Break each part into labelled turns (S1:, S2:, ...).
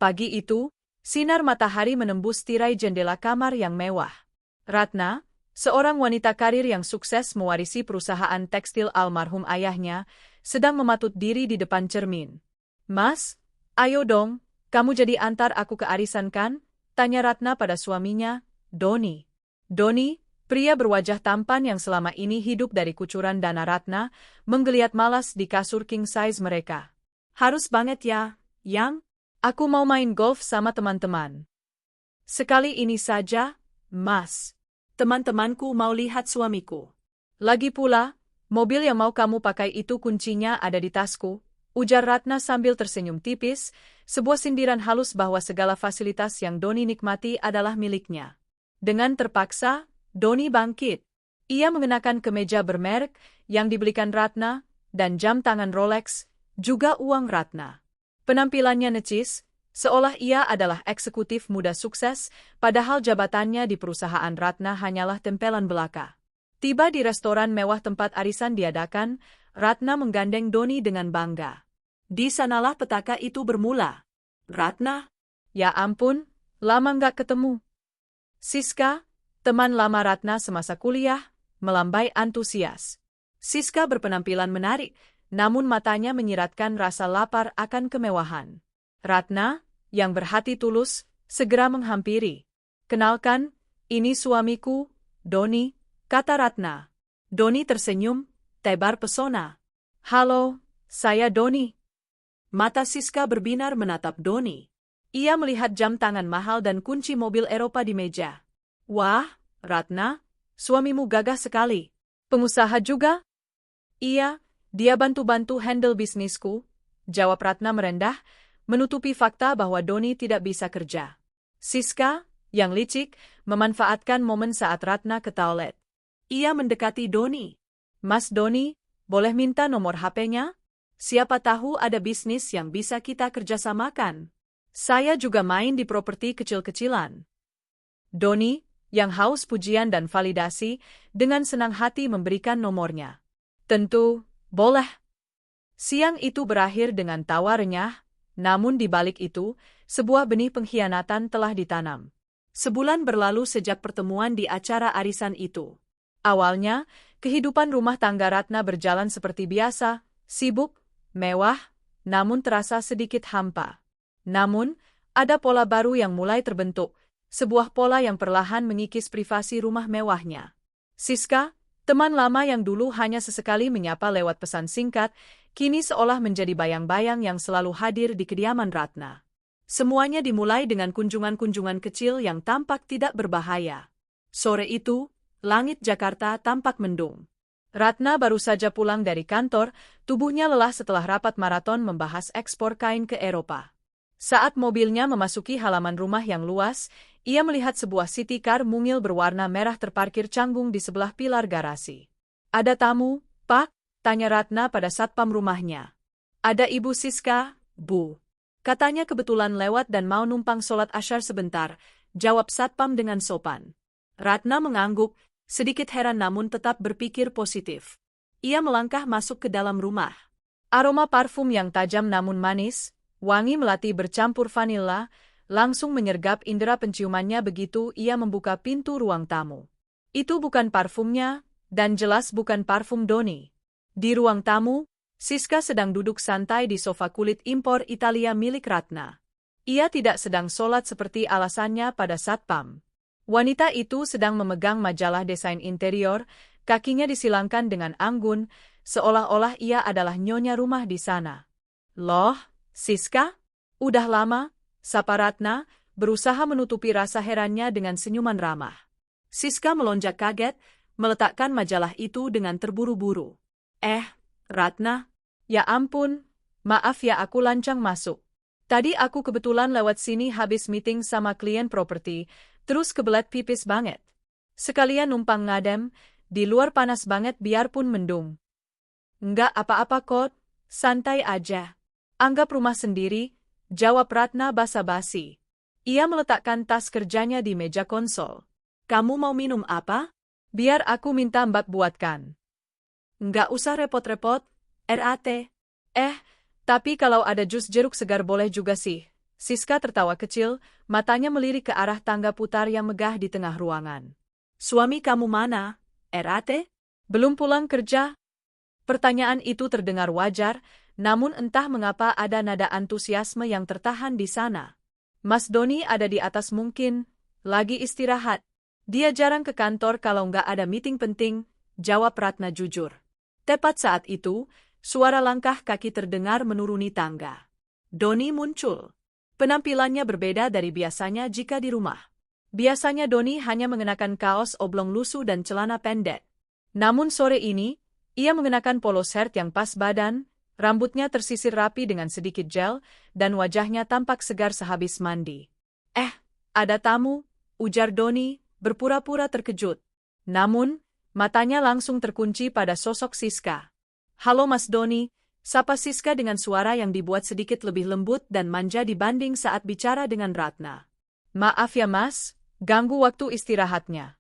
S1: Pagi itu, sinar matahari menembus tirai jendela kamar yang mewah. Ratna, seorang wanita karir yang sukses mewarisi perusahaan tekstil almarhum ayahnya, sedang mematut diri di depan cermin. "Mas, ayo dong, kamu jadi antar aku ke arisan kan?" tanya Ratna pada suaminya, Doni. Doni, pria berwajah tampan yang selama ini hidup dari kucuran dana Ratna, menggeliat malas di kasur king size mereka. "Harus banget ya, Yang. Aku mau main golf sama teman-teman." "Sekali ini saja, Mas. Teman-temanku mau lihat suamiku. Lagi pula, mobil yang mau kamu pakai itu kuncinya ada di tasku," ujar Ratna sambil tersenyum tipis, sebuah sindiran halus bahwa segala fasilitas yang Doni nikmati adalah miliknya. Dengan terpaksa, Doni bangkit. Ia mengenakan kemeja bermerek yang dibelikan Ratna, dan jam tangan Rolex, juga uang Ratna. Penampilannya necis, seolah ia adalah eksekutif muda sukses, padahal jabatannya di perusahaan Ratna hanyalah tempelan belaka. Tiba di restoran mewah tempat arisan diadakan, Ratna menggandeng Doni dengan bangga. "Di sanalah petaka itu bermula. Ratna." "Ya ampun, lama nggak ketemu." Siska, teman lama Ratna semasa kuliah, melambai antusias. Siska berpenampilan menarik, namun matanya menyiratkan rasa lapar akan kemewahan. Ratna, yang berhati tulus, segera menghampiri. "Kenalkan, ini suamiku, Doni," kata Ratna. Doni tersenyum, tebar pesona. "Halo, saya Doni." Mata Siska berbinar menatap Doni. Ia melihat jam tangan mahal dan kunci mobil Eropa di meja. "Wah, Ratna, suamimu gagah sekali. Pengusaha juga?" "Iya, dia bantu-bantu handle bisnisku," jawab Ratna merendah, menutupi fakta bahwa Doni tidak bisa kerja. Siska, yang licik, memanfaatkan momen saat Ratna ke toilet. Ia mendekati Doni. "Mas Doni, boleh minta nomor HP-nya? Siapa tahu ada bisnis yang bisa kita kerjasamakan. Saya juga main di properti kecil-kecilan." Doni, yang haus pujian dan validasi, dengan senang hati memberikan nomornya. "Tentu, boleh." Siang itu berakhir dengan tawa renyah, namun di balik itu, sebuah benih pengkhianatan telah ditanam. Sebulan berlalu sejak pertemuan di acara arisan itu. Awalnya, kehidupan rumah tangga Ratna berjalan seperti biasa, sibuk, mewah, namun terasa sedikit hampa. Namun, ada pola baru yang mulai terbentuk, sebuah pola yang perlahan mengikis privasi rumah mewahnya. Siska, teman lama yang dulu hanya sesekali menyapa lewat pesan singkat, kini seolah menjadi bayang-bayang yang selalu hadir di kediaman Ratna. Semuanya dimulai dengan kunjungan-kunjungan kecil yang tampak tidak berbahaya. Sore itu, langit Jakarta tampak mendung. Ratna baru saja pulang dari kantor, tubuhnya lelah setelah rapat maraton membahas ekspor kain ke Eropa. Saat mobilnya memasuki halaman rumah yang luas, ia melihat sebuah city car mungil berwarna merah terparkir canggung di sebelah pilar garasi. "Ada tamu, Pak?" tanya Ratna pada satpam rumahnya. "Ada Ibu Siska, Bu. Katanya kebetulan lewat dan mau numpang sholat asyar sebentar," jawab satpam dengan sopan. Ratna mengangguk, sedikit heran namun tetap berpikir positif. Ia melangkah masuk ke dalam rumah. Aroma parfum yang tajam namun manis, wangi melati bercampur vanila, langsung menyergap indera penciumannya begitu ia membuka pintu ruang tamu. Itu bukan parfumnya, dan jelas bukan parfum Doni. Di ruang tamu, Siska sedang duduk santai di sofa kulit impor Italia milik Ratna. Ia tidak sedang sholat seperti alasannya pada satpam. Wanita itu sedang memegang majalah desain interior, kakinya disilangkan dengan anggun, seolah-olah ia adalah nyonya rumah di sana. "Loh, Siska? Udah lama?" sapa Ratna, berusaha menutupi rasa herannya dengan senyuman ramah. Siska melonjak kaget, meletakkan majalah itu dengan terburu-buru. Ratna? Ya ampun, maaf ya aku lancang masuk. Tadi aku kebetulan lewat sini habis meeting sama klien properti, terus kebelet pipis banget. Sekalian numpang ngadem, di luar panas banget biarpun mendung." "Enggak apa-apa kok, santai aja. Anggap rumah sendiri," jawab Ratna basa-basi. Ia meletakkan tas kerjanya di meja konsol. "Kamu mau minum apa? Biar aku minta Mbak buatkan." "Enggak usah repot-repot, Rat. Tapi kalau ada jus jeruk segar boleh juga sih," Siska tertawa kecil, matanya melirik ke arah tangga putar yang megah di tengah ruangan.
S2: Suami kamu mana, Erate?
S1: Belum pulang kerja? Pertanyaan itu terdengar wajar, namun entah mengapa ada nada antusiasme yang tertahan di sana. Mas Doni ada di atas mungkin, lagi istirahat. Dia jarang ke kantor kalau nggak ada meeting penting, jawab Ratna jujur. Tepat saat itu, suara langkah kaki terdengar menuruni tangga. Doni muncul. Penampilannya berbeda dari biasanya jika di rumah. Biasanya Doni hanya mengenakan kaos oblong lusuh dan celana pendek. Namun sore ini, ia mengenakan polo shirt yang pas badan, rambutnya tersisir rapi dengan sedikit gel, dan wajahnya tampak segar sehabis mandi. Ada tamu, ujar Doni, berpura-pura terkejut. Namun, matanya langsung terkunci pada sosok Siska. Halo Mas Doni, sapa Siska dengan suara yang dibuat sedikit lebih lembut dan manja dibanding saat bicara dengan Ratna. Maaf ya Mas, ganggu waktu istirahatnya.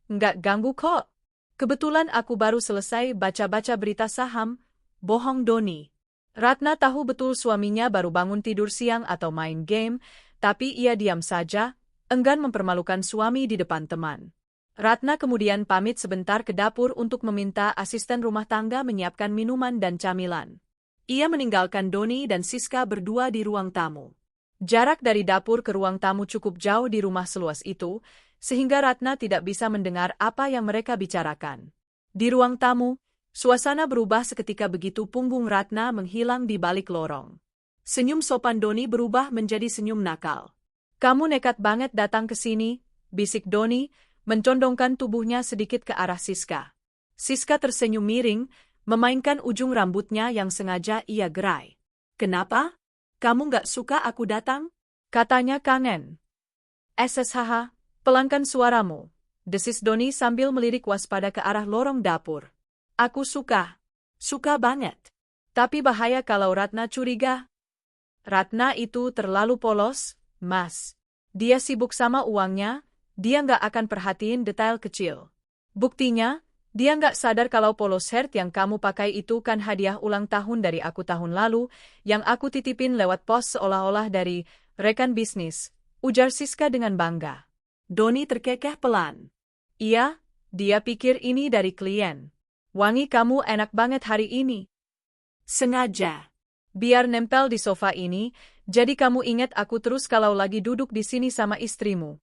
S1: Nggak ganggu kok. Kebetulan aku baru selesai baca-baca berita saham, bohong Doni. Ratna tahu betul suaminya baru bangun tidur siang atau main game, tapi ia diam saja, enggan mempermalukan suami di depan teman. Ratna kemudian pamit sebentar ke dapur untuk meminta asisten rumah tangga menyiapkan minuman dan camilan. Ia meninggalkan Doni dan Siska berdua di ruang tamu. Jarak dari dapur ke ruang tamu cukup jauh di rumah seluas itu, sehingga Ratna tidak bisa mendengar apa yang mereka bicarakan. Di ruang tamu, suasana berubah seketika begitu punggung Ratna menghilang di balik lorong. Senyum sopan Doni berubah menjadi senyum nakal. Kamu nekat banget datang ke sini, bisik Doni, mencondongkan tubuhnya sedikit ke arah Siska. Siska tersenyum miring, memainkan ujung rambutnya yang sengaja ia gerai. Kenapa? Kamu nggak suka aku datang? Katanya kangen. SSHH, pelangkan suaramu, desis Doni sambil melirik waspada ke arah lorong dapur. Aku suka banget. Tapi bahaya kalau Ratna curiga. Ratna itu terlalu polos, Mas. Dia sibuk sama uangnya, dia nggak akan perhatiin detail kecil. Buktinya, dia nggak sadar kalau polo shirt yang kamu pakai itu kan hadiah ulang tahun dari aku tahun lalu, yang aku titipin lewat pos seolah-olah dari rekan bisnis, ujar Siska dengan bangga. Doni terkekeh pelan. Iya, dia pikir ini dari klien. Wangi kamu enak banget hari ini. Sengaja. Biar nempel di sofa ini, jadi kamu ingat aku terus kalau lagi duduk di sini sama istrimu.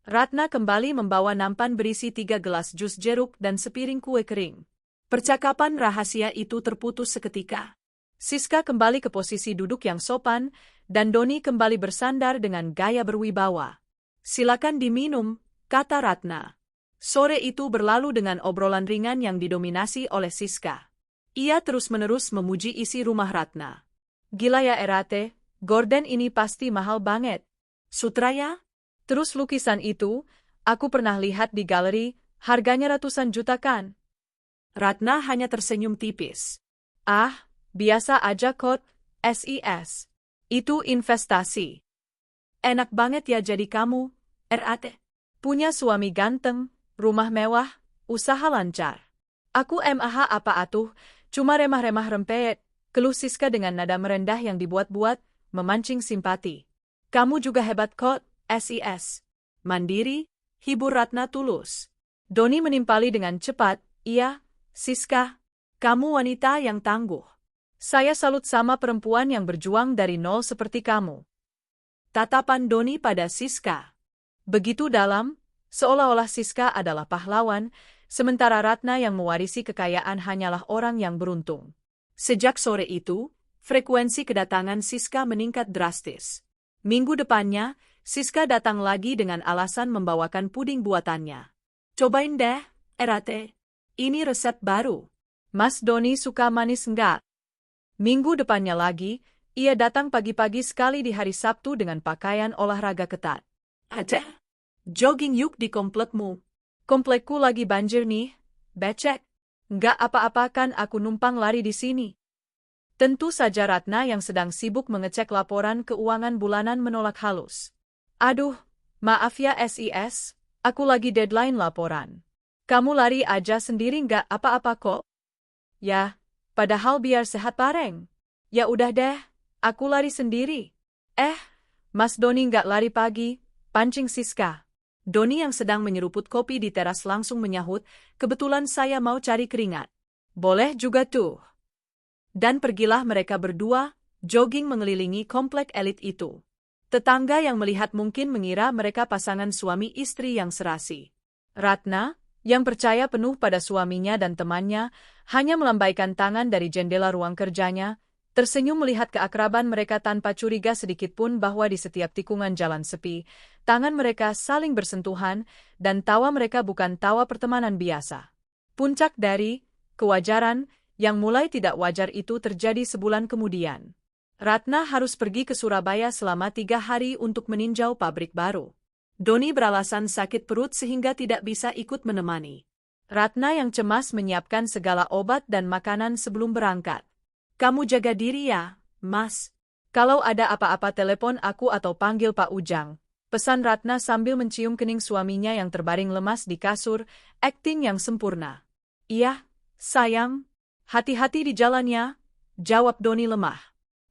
S1: Ratna kembali membawa nampan berisi 3 gelas jus jeruk dan sepiring kue kering. Percakapan rahasia itu terputus seketika. Siska kembali ke posisi duduk yang sopan, dan Doni kembali bersandar dengan gaya berwibawa. Silakan diminum, kata Ratna. Sore itu berlalu dengan obrolan ringan yang didominasi oleh Siska. Ia terus-menerus memuji isi rumah Ratna. Gila ya Erate, gorden ini pasti mahal banget. Sutraya? Terus lukisan itu, aku pernah lihat di galeri, harganya ratusan juta kan? Ratna hanya tersenyum tipis. Biasa aja kok, SIS. Itu investasi. Enak banget ya jadi kamu, Erate. Punya suami ganteng, rumah mewah, usaha lancar. Aku MAH apa atuh, cuma remah-remah rempet, keluh Siska dengan nada merendah yang dibuat-buat, memancing simpati. Kamu juga hebat kok, SIS. Mandiri, hibur Ratna tulus. Doni menimpali dengan cepat, iya, Siska, kamu wanita yang tangguh. Saya salut sama perempuan yang berjuang dari nol seperti kamu. Tatapan Doni pada Siska begitu dalam, seolah-olah Siska adalah pahlawan, sementara Ratna yang mewarisi kekayaan hanyalah orang yang beruntung. Sejak sore itu, frekuensi kedatangan Siska meningkat drastis. Minggu depannya, Siska datang lagi dengan alasan membawakan puding buatannya. Cobain deh, Erate. Ini resep baru. Mas Doni suka manis enggak? Minggu depannya lagi, ia datang pagi-pagi sekali di hari Sabtu dengan pakaian olahraga ketat. Ada? Jogging yuk di komplekmu. Komplekku lagi banjir nih, becek. Nggak apa-apa kan aku numpang lari di sini. Tentu saja Ratna yang sedang sibuk mengecek laporan keuangan bulanan menolak halus. Aduh, maaf ya SIS, aku lagi deadline laporan. Kamu lari aja sendiri nggak apa-apa kok. Ya, padahal biar sehat pareng. Ya udah deh, aku lari sendiri. Mas Doni nggak lari pagi, pancing Siska.
S2: Doni yang sedang menyeruput kopi di teras langsung menyahut, kebetulan saya mau cari keringat.
S1: Boleh juga tuh.
S2: Dan pergilah mereka berdua, jogging mengelilingi komplek elit itu. Tetangga yang melihat mungkin mengira mereka pasangan suami istri yang serasi.
S1: Ratna, yang percaya penuh pada suaminya dan temannya, hanya melambaikan tangan dari jendela ruang kerjanya, tersenyum melihat keakraban mereka tanpa curiga sedikitpun bahwa di setiap tikungan jalan sepi, tangan mereka saling bersentuhan, dan tawa mereka bukan tawa pertemanan biasa. Puncak dari kewajaran yang mulai tidak wajar itu terjadi sebulan kemudian. Ratna harus pergi ke Surabaya selama 3 hari untuk meninjau pabrik baru.
S2: Doni beralasan sakit perut sehingga tidak bisa ikut menemani.
S1: Ratna yang cemas menyiapkan segala obat dan makanan sebelum berangkat.
S2: Kamu jaga diri ya, Mas.
S1: Kalau ada apa-apa telepon aku atau panggil Pak Ujang, pesan Ratna sambil mencium kening suaminya yang terbaring lemas di kasur, akting yang sempurna.
S2: Iya, sayang.
S1: Hati-hati di jalannya, jawab Doni lemah.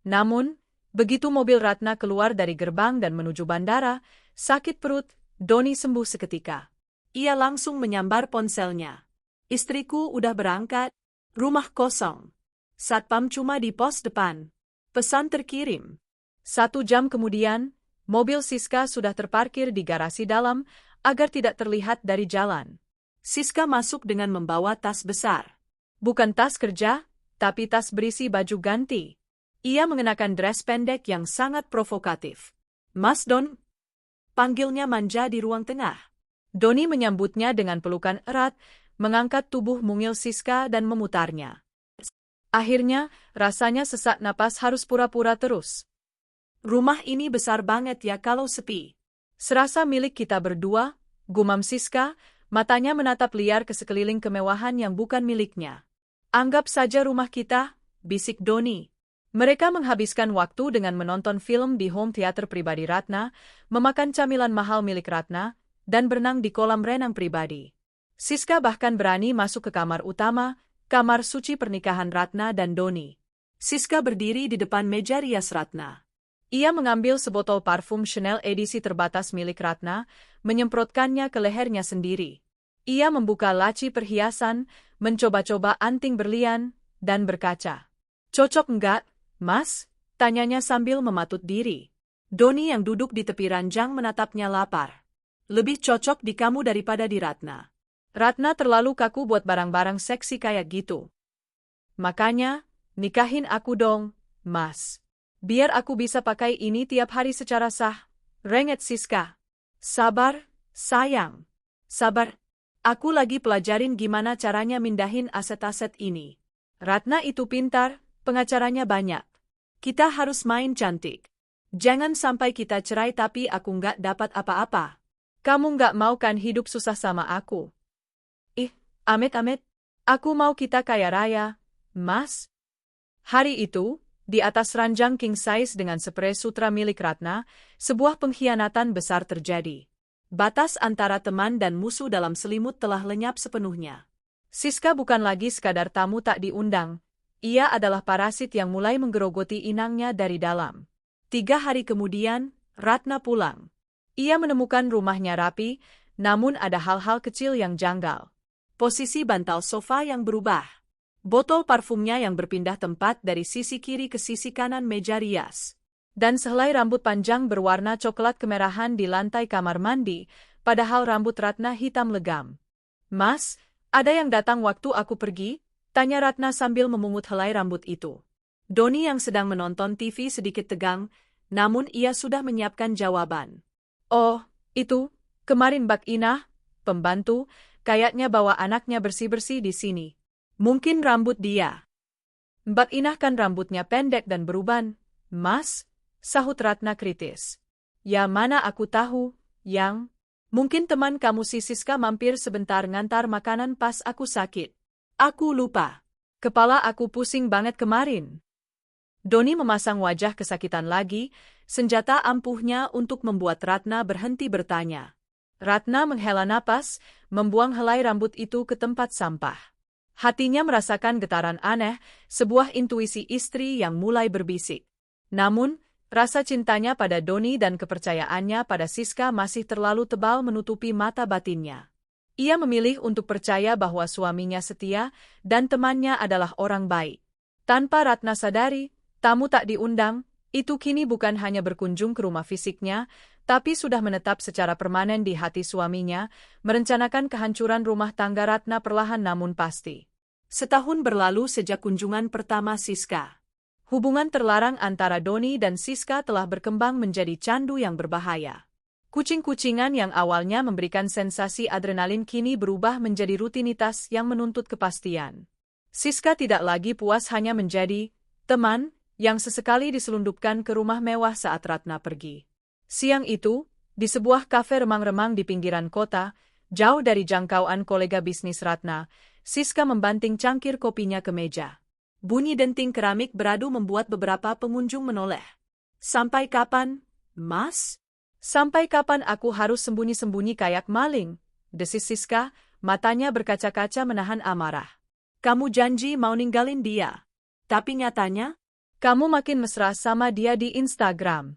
S1: Namun, begitu mobil Ratna keluar dari gerbang dan menuju bandara, sakit perut, Doni sembuh seketika.
S2: Ia langsung menyambar ponselnya. Istriku udah berangkat, rumah kosong. Satpam cuma di pos depan. Pesan terkirim.
S1: 1 jam kemudian, mobil Siska sudah terparkir di garasi dalam agar tidak terlihat dari jalan.
S2: Siska masuk dengan membawa tas besar.
S1: Bukan tas kerja, tapi tas berisi baju ganti. Ia mengenakan dress pendek yang sangat provokatif.
S2: Mas Don, panggilnya manja di ruang tengah.
S1: Doni menyambutnya dengan pelukan erat, mengangkat tubuh mungil Siska dan memutarnya. Akhirnya, rasanya sesak napas harus pura-pura terus.
S2: Rumah ini besar banget ya kalau sepi.
S1: Serasa milik kita berdua, gumam Siska, matanya menatap liar ke sekeliling kemewahan yang bukan miliknya. Anggap saja rumah kita, bisik Doni. Mereka menghabiskan waktu dengan menonton film di home theater pribadi Ratna, memakan camilan mahal milik Ratna, dan berenang di kolam renang pribadi. Siska bahkan berani masuk ke kamar utama, kamar suci pernikahan Ratna dan Doni.
S2: Siska berdiri di depan meja rias Ratna.
S1: Ia mengambil sebotol parfum Chanel edisi terbatas milik Ratna, menyemprotkannya ke lehernya sendiri. Ia membuka laci perhiasan, mencoba-coba anting berlian, dan berkaca. Cocok enggak, Mas? Tanyanya sambil mematut diri.
S2: Doni yang duduk di tepi ranjang menatapnya lapar. Lebih cocok di kamu daripada di Ratna.
S1: Ratna terlalu kaku buat barang-barang seksi kayak gitu. Makanya, nikahin aku dong, Mas. Biar aku bisa pakai ini tiap hari secara sah. Renget Siska.
S2: Sabar, sayang. Sabar. Aku lagi pelajarin gimana caranya mindahin aset-aset ini.
S1: Ratna itu pintar, pengacaranya banyak.
S2: Kita harus main cantik. Jangan sampai kita cerai tapi aku nggak dapat apa-apa.
S1: Kamu nggak mau kan hidup susah sama aku? Amit-amit, aku mau kita kaya raya, Mas. Hari itu, di atas ranjang king size dengan spray sutra milik Ratna, sebuah pengkhianatan besar terjadi.
S2: Batas antara teman dan musuh dalam selimut telah lenyap sepenuhnya.
S1: Siska bukan lagi sekadar tamu tak diundang. Ia adalah parasit yang mulai menggerogoti inangnya dari dalam.
S2: 3 hari kemudian, Ratna pulang.
S1: Ia menemukan rumahnya rapi, namun ada hal-hal kecil yang janggal.
S2: Posisi bantal sofa yang berubah. Botol parfumnya yang berpindah tempat dari sisi kiri ke sisi kanan meja rias.
S1: Dan sehelai rambut panjang berwarna coklat kemerahan di lantai kamar mandi, padahal rambut Ratna hitam legam. Mas, ada yang datang waktu aku pergi? Tanya Ratna sambil memungut helai rambut itu.
S2: Doni yang sedang menonton TV sedikit tegang, namun ia sudah menyiapkan jawaban.
S1: Oh, itu, kemarin Mbak Inah, pembantu, kayaknya bawa anaknya bersih-bersih di sini.
S2: Mungkin rambut dia.
S1: Mbak Inah kan rambutnya pendek dan beruban, Mas, sahut Ratna kritis. Ya mana aku tahu, yang. Mungkin teman kamu si Siska mampir sebentar ngantar makanan pas aku sakit.
S2: Aku lupa.
S1: Kepala aku pusing banget kemarin. Doni memasang wajah kesakitan lagi, senjata ampuhnya untuk membuat Ratna berhenti bertanya. Ratna menghela napas, membuang helai rambut itu ke tempat sampah. Hatinya merasakan getaran aneh, sebuah intuisi istri yang mulai berbisik. Namun, Rasa cintanya pada Doni dan kepercayaannya pada Siska masih terlalu tebal menutupi mata batinnya. Ia memilih untuk percaya bahwa suaminya setia dan temannya adalah orang baik. Tanpa Ratna sadari, tamu tak diundang, itu kini bukan hanya berkunjung ke rumah fisiknya, tapi sudah menetap secara permanen di hati suaminya, merencanakan kehancuran rumah tangga Ratna perlahan namun pasti.
S2: Setahun berlalu sejak kunjungan pertama Siska.
S1: Hubungan terlarang antara Doni dan Siska telah berkembang menjadi candu yang berbahaya. Kucing-kucingan yang awalnya memberikan sensasi adrenalin kini berubah menjadi rutinitas yang menuntut kepastian. Siska tidak lagi puas hanya menjadi teman yang sesekali diselundupkan ke rumah mewah saat Ratna pergi. Siang itu, di sebuah kafe remang-remang di pinggiran kota, jauh dari jangkauan kolega bisnis Ratna, Siska membanting cangkir kopinya ke meja. Bunyi denting keramik beradu membuat beberapa pengunjung menoleh. "Sampai kapan, Mas?" "Sampai kapan aku harus sembunyi-sembunyi kayak maling?" desis Siska, matanya berkaca-kaca menahan amarah.
S2: "Kamu janji mau ninggalin dia. Tapi nyatanya,
S1: kamu makin mesra sama dia di Instagram."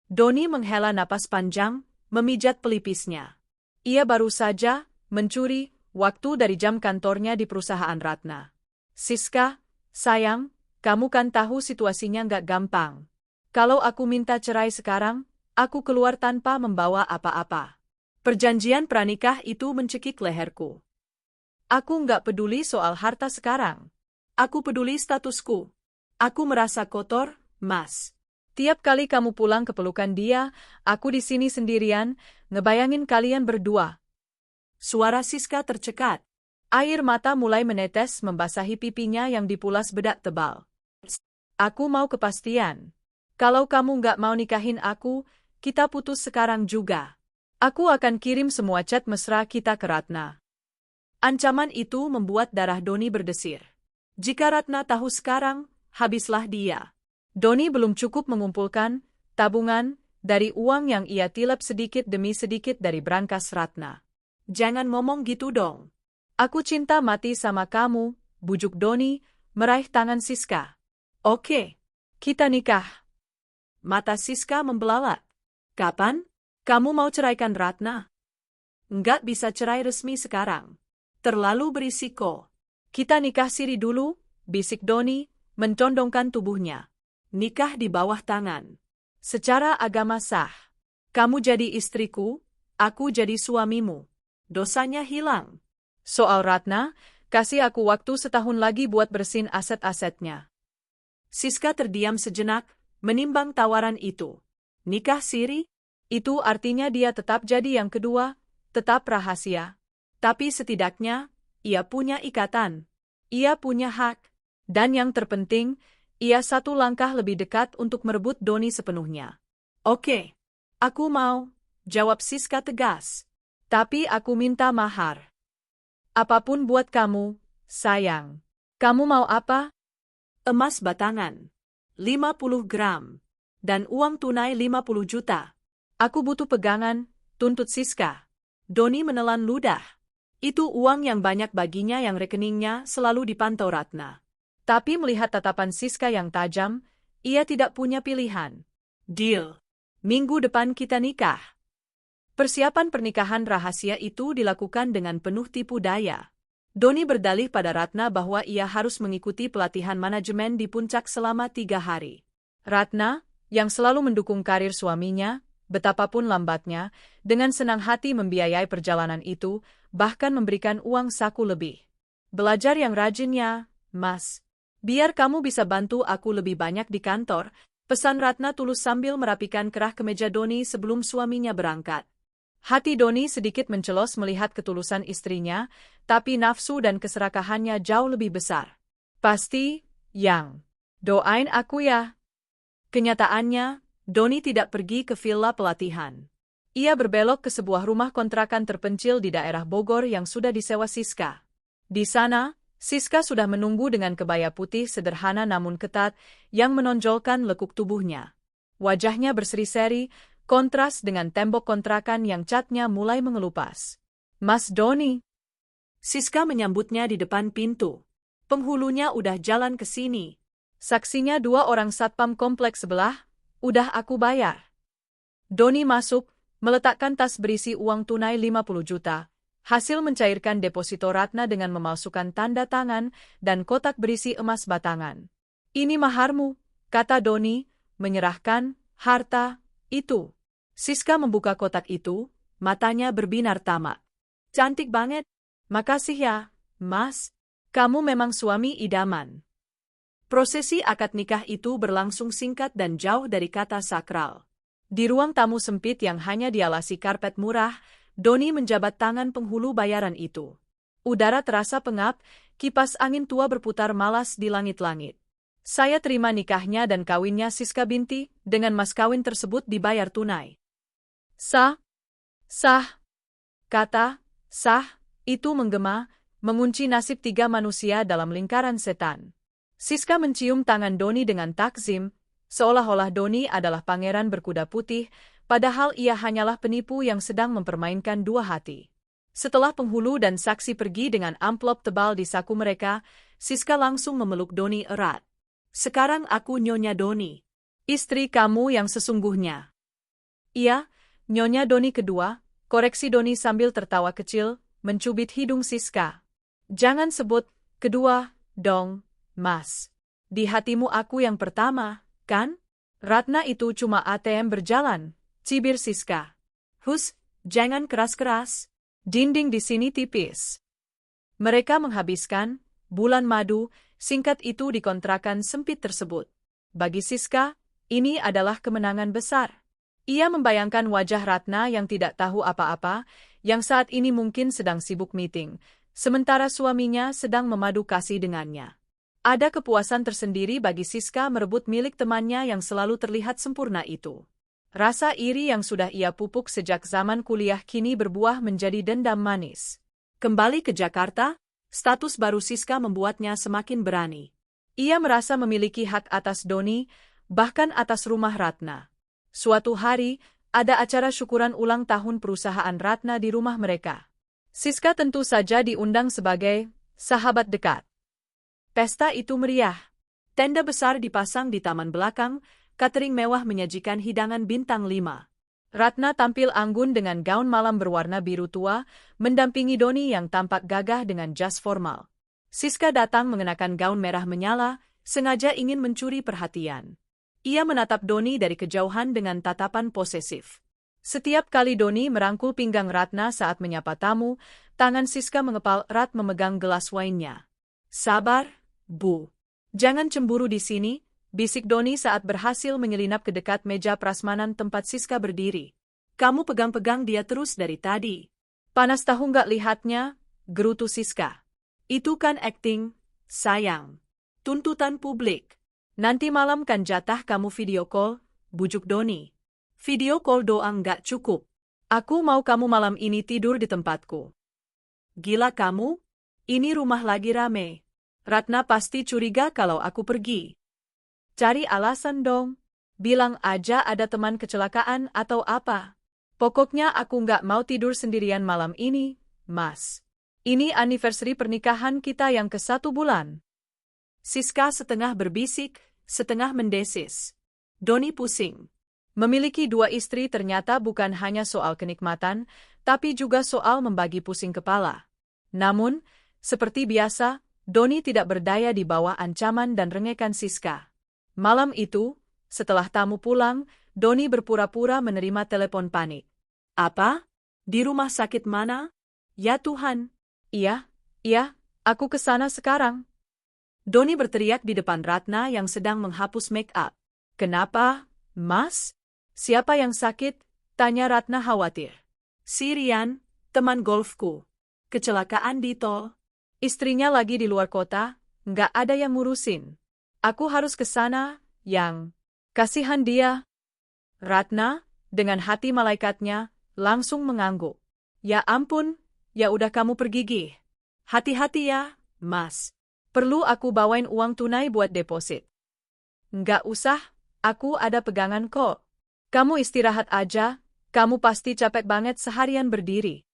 S2: Doni menghela napas panjang, memijat pelipisnya.
S1: Ia baru saja mencuri waktu dari jam kantornya di perusahaan Ratna. "Siska, sayang, kamu kan tahu situasinya nggak gampang. Kalau aku minta cerai sekarang, aku keluar tanpa membawa apa-apa."
S2: Perjanjian pranikah itu mencekik leherku.
S1: "Aku nggak peduli soal harta sekarang.
S2: Aku peduli statusku. Aku merasa kotor, Mas.
S1: Tiap kali kamu pulang ke pelukan dia, aku di sini sendirian, ngebayangin kalian berdua."
S2: Suara Siska tercekat.
S1: Air mata mulai menetes membasahi pipinya yang dipulas bedak tebal. "Aku mau kepastian. Kalau kamu nggak mau nikahin aku, kita putus sekarang juga. Aku akan kirim semua chat mesra kita ke Ratna."
S2: Ancaman itu membuat darah Doni berdesir. Jika Ratna tahu sekarang, habislah dia.
S1: Doni belum cukup mengumpulkan tabungan dari uang yang ia tilap sedikit demi sedikit dari brankas Ratna.
S2: "Jangan ngomong gitu dong.
S1: Aku cinta mati sama kamu," bujuk Doni, meraih tangan Siska.
S2: "Oke,
S1: kita nikah."
S2: Mata Siska membelalak. "Kapan? Kamu mau ceraikan Ratna?" "Nggak bisa cerai resmi sekarang. Terlalu berisiko."
S1: "Kita nikah siri dulu," bisik Doni, mencondongkan tubuhnya.
S2: "Nikah di bawah tangan.
S1: Secara agama sah. Kamu jadi istriku, aku jadi suamimu.
S2: Dosanya hilang."
S1: "Soal Ratna, kasih aku waktu setahun lagi buat bersihin aset-asetnya."
S2: Siska terdiam sejenak, menimbang tawaran itu. Nikah siri?
S1: Itu artinya dia tetap jadi yang kedua, tetap rahasia.
S2: Tapi setidaknya, ia punya ikatan.
S1: Ia punya hak. Dan yang terpenting, ia satu langkah lebih dekat untuk merebut Doni sepenuhnya.
S2: "Oke, aku mau," jawab Siska tegas.
S1: "Tapi aku minta mahar. Apapun buat kamu, sayang." "Kamu mau apa?"
S2: "Emas batangan. 50 gram. Dan uang tunai 50 juta.
S1: "Aku butuh pegangan," tuntut Siska.
S2: Doni menelan ludah. Itu uang yang banyak baginya yang rekeningnya selalu dipantau Ratna.
S1: Tapi melihat tatapan Siska yang tajam, ia tidak punya pilihan.
S2: "Deal.
S1: Minggu depan kita nikah." Persiapan pernikahan rahasia itu dilakukan dengan penuh tipu daya. Doni berdalih pada Ratna bahwa ia harus mengikuti pelatihan manajemen di puncak selama 3 hari. Ratna, yang selalu mendukung karir suaminya, betapapun lambatnya, dengan senang hati membiayai perjalanan itu, bahkan memberikan uang saku lebih. "Belajar yang rajin ya, Mas. Biar kamu bisa bantu aku lebih banyak di kantor," pesan Ratna tulus sambil merapikan kerah kemeja Doni sebelum suaminya berangkat. Hati Doni sedikit mencelos melihat ketulusan istrinya, tapi nafsu dan keserakahannya jauh lebih besar. "Pasti, Yang. Doain aku ya." Kenyataannya, Doni tidak pergi ke villa pelatihan. Ia berbelok ke sebuah rumah kontrakan terpencil di daerah Bogor yang sudah disewa Siska. Di sana, Siska sudah menunggu dengan kebaya putih sederhana namun ketat yang menonjolkan lekuk tubuhnya. Wajahnya berseri-seri, kontras dengan tembok kontrakan yang catnya mulai mengelupas. "Mas Doni."
S2: Siska menyambutnya di depan pintu. "Penghulunya udah jalan ke sini."
S1: Saksinya 2 orang satpam kompleks sebelah, Udah aku bayar. Doni masuk, meletakkan tas berisi uang tunai 50 juta, hasil mencairkan deposito Ratna dengan memalsukan tanda tangan dan kotak berisi emas batangan. Ini maharmu, kata Doni, menyerahkan harta itu. Siska membuka kotak itu, matanya berbinar tamak. Cantik banget. Makasih ya, Mas. Kamu memang suami idaman. Prosesi akad nikah itu berlangsung singkat dan jauh dari kata sakral. Di ruang tamu sempit yang hanya dialasi karpet murah, Doni menjabat tangan penghulu bayaran itu. Udara terasa pengap, kipas angin tua berputar malas di langit-langit. Saya terima nikahnya dan kawinnya Siska binti, dengan mas kawin tersebut dibayar tunai. Sah, kata, sah, itu menggema, mengunci nasib 3 manusia dalam lingkaran setan. Siska mencium tangan Doni dengan takzim, seolah-olah Doni adalah pangeran berkuda putih, padahal ia hanyalah penipu yang sedang mempermainkan 2 hati. Setelah penghulu dan saksi pergi dengan amplop tebal di saku mereka, Siska langsung memeluk Doni erat. Sekarang aku Nyonya Doni, istri kamu yang sesungguhnya. Iya, Nyonya Doni kedua, koreksi Doni sambil tertawa kecil, mencubit hidung Siska. Jangan sebut kedua, dong, Mas. Di hatimu aku yang pertama, kan? Ratna itu cuma ATM berjalan, cibir Siska. Hus, jangan keras-keras. Dinding di sini tipis. Mereka menghabiskan bulan madu, singkat itu di kontrakan sempit tersebut. Bagi Siska, ini adalah kemenangan besar. Ia membayangkan wajah Ratna yang tidak tahu apa-apa, yang saat ini mungkin sedang sibuk meeting, sementara suaminya sedang memadu kasih dengannya. Ada kepuasan tersendiri bagi Siska merebut milik temannya yang selalu terlihat sempurna itu. Rasa iri yang sudah ia pupuk sejak zaman kuliah kini berbuah menjadi dendam manis. Kembali ke Jakarta, status baru Siska membuatnya semakin berani. Ia merasa memiliki hak atas Doni, bahkan atas rumah Ratna. Suatu hari, ada acara syukuran ulang tahun perusahaan Ratna di rumah mereka. Siska tentu saja diundang sebagai sahabat dekat. Pesta itu meriah. Tenda besar dipasang di taman belakang, catering mewah menyajikan hidangan bintang 5. Ratna tampil anggun dengan gaun malam berwarna biru tua, mendampingi Doni yang tampak gagah dengan jas formal. Siska datang mengenakan gaun merah menyala, sengaja ingin mencuri perhatian. Ia menatap Doni dari kejauhan dengan tatapan posesif. Setiap kali Doni merangkul pinggang Ratna saat menyapa tamu, tangan Siska mengepal erat memegang gelas wine-nya. Sabar, Bu. Jangan cemburu di sini, bisik Doni saat berhasil menyelinap ke dekat meja prasmanan tempat Siska berdiri. Kamu pegang-pegang dia terus dari tadi. Panas tahu nggak lihatnya, gerutu Siska. Itu kan acting, sayang. Tuntutan publik. Nanti malam kan jatah kamu video call, bujuk Doni. Video call doang nggak cukup. Aku mau kamu malam ini tidur di tempatku. Gila kamu? Ini rumah lagi rame. Ratna pasti curiga kalau aku pergi. Cari alasan dong. Bilang aja ada teman kecelakaan atau apa. Pokoknya aku nggak mau tidur sendirian malam ini, Mas. Ini anniversary pernikahan kita yang ke-1 bulan. Siska setengah berbisik, setengah mendesis. Doni pusing. Memiliki 2 istri ternyata bukan hanya soal kenikmatan, tapi juga soal membagi pusing kepala. Namun, seperti biasa, Doni tidak berdaya di bawah ancaman dan rengekan Siska. Malam itu, setelah tamu pulang, Doni berpura-pura menerima telepon panik. Apa? Di rumah sakit mana? Ya Tuhan. Iya, aku ke sana sekarang. Doni berteriak di depan Ratna yang sedang menghapus make up. Kenapa, Mas? Siapa yang sakit? Tanya Ratna khawatir. Si Rian, teman golfku. Kecelakaan di tol. Istrinya lagi di luar kota, nggak ada yang ngurusin. Aku harus ke sana, yang kasihan dia. Ratna, dengan hati malaikatnya, langsung mengangguk. Ya ampun, ya udah kamu pergi gih. Hati-hati ya, Mas. Perlu aku bawain uang tunai buat deposit? Nggak usah, aku ada pegangan kok. Kamu istirahat aja, kamu pasti capek banget seharian berdiri.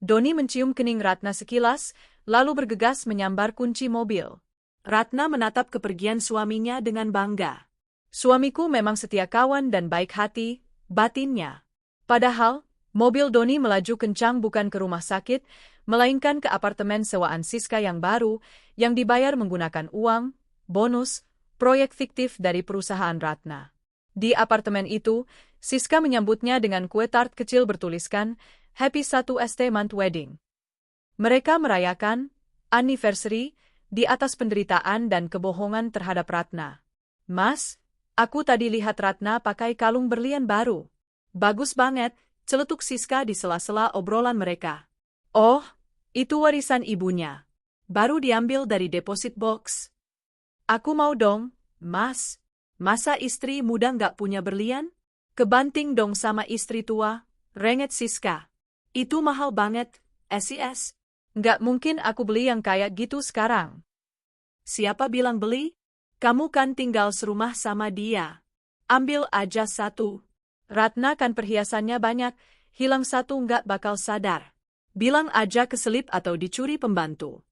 S1: Doni mencium kening Ratna sekilas, lalu bergegas menyambar kunci mobil. Ratna menatap kepergian suaminya dengan bangga. Suamiku memang setia kawan dan baik hati, batinnya. Padahal, mobil Doni melaju kencang bukan ke rumah sakit, melainkan ke apartemen sewaan Siska yang baru, yang dibayar menggunakan uang, bonus, proyek fiktif dari perusahaan Ratna. Di apartemen itu, Siska menyambutnya dengan kue tart kecil bertuliskan, Happy 1st Month Wedding. Mereka merayakan anniversary di atas penderitaan dan kebohongan terhadap Ratna. Mas, aku tadi lihat Ratna pakai kalung berlian baru. Bagus banget, celetuk Siska di sela-sela obrolan mereka. Oh, itu warisan ibunya. Baru diambil dari deposit box. Aku mau dong, Mas. Masa istri muda nggak punya berlian? Kebanting dong sama istri tua, renget Siska. Itu mahal banget, SIS. Nggak mungkin aku beli yang kayak gitu sekarang. Siapa bilang beli? Kamu kan tinggal serumah sama dia. Ambil aja satu. Ratna kan perhiasannya banyak, hilang satu nggak bakal sadar. Bilang aja keselip atau dicuri pembantu.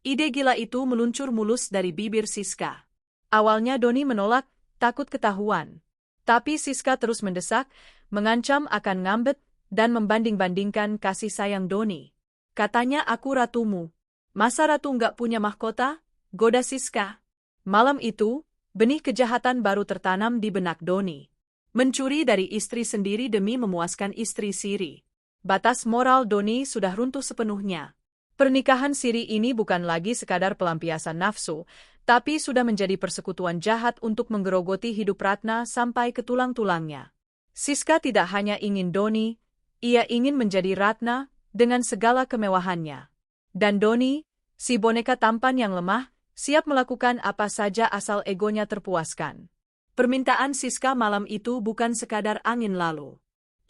S1: Ide gila itu meluncur mulus dari bibir Siska. Awalnya Doni menolak, takut ketahuan. Tapi Siska terus mendesak, mengancam akan ngambet, dan membanding-bandingkan kasih sayang Doni. Katanya aku ratumu. Masa ratu nggak punya mahkota? Goda Siska. Malam itu, benih kejahatan baru tertanam di benak Doni. Mencuri dari istri sendiri demi memuaskan istri siri. Batas moral Doni sudah runtuh sepenuhnya. Pernikahan siri ini bukan lagi sekadar pelampiasan nafsu, tapi sudah menjadi persekutuan jahat untuk menggerogoti hidup Ratna sampai ke tulang-tulangnya. Siska tidak hanya ingin Doni, ia ingin menjadi Ratna dengan segala kemewahannya. Dan Doni, si boneka tampan yang lemah, siap melakukan apa saja asal egonya terpuaskan. Permintaan Siska malam itu bukan sekadar angin lalu.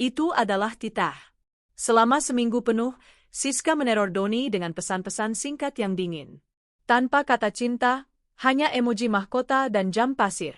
S1: Itu adalah titah. Selama seminggu penuh, Siska meneror Doni dengan pesan-pesan singkat yang dingin. Tanpa kata cinta, hanya emoji mahkota dan jam pasir.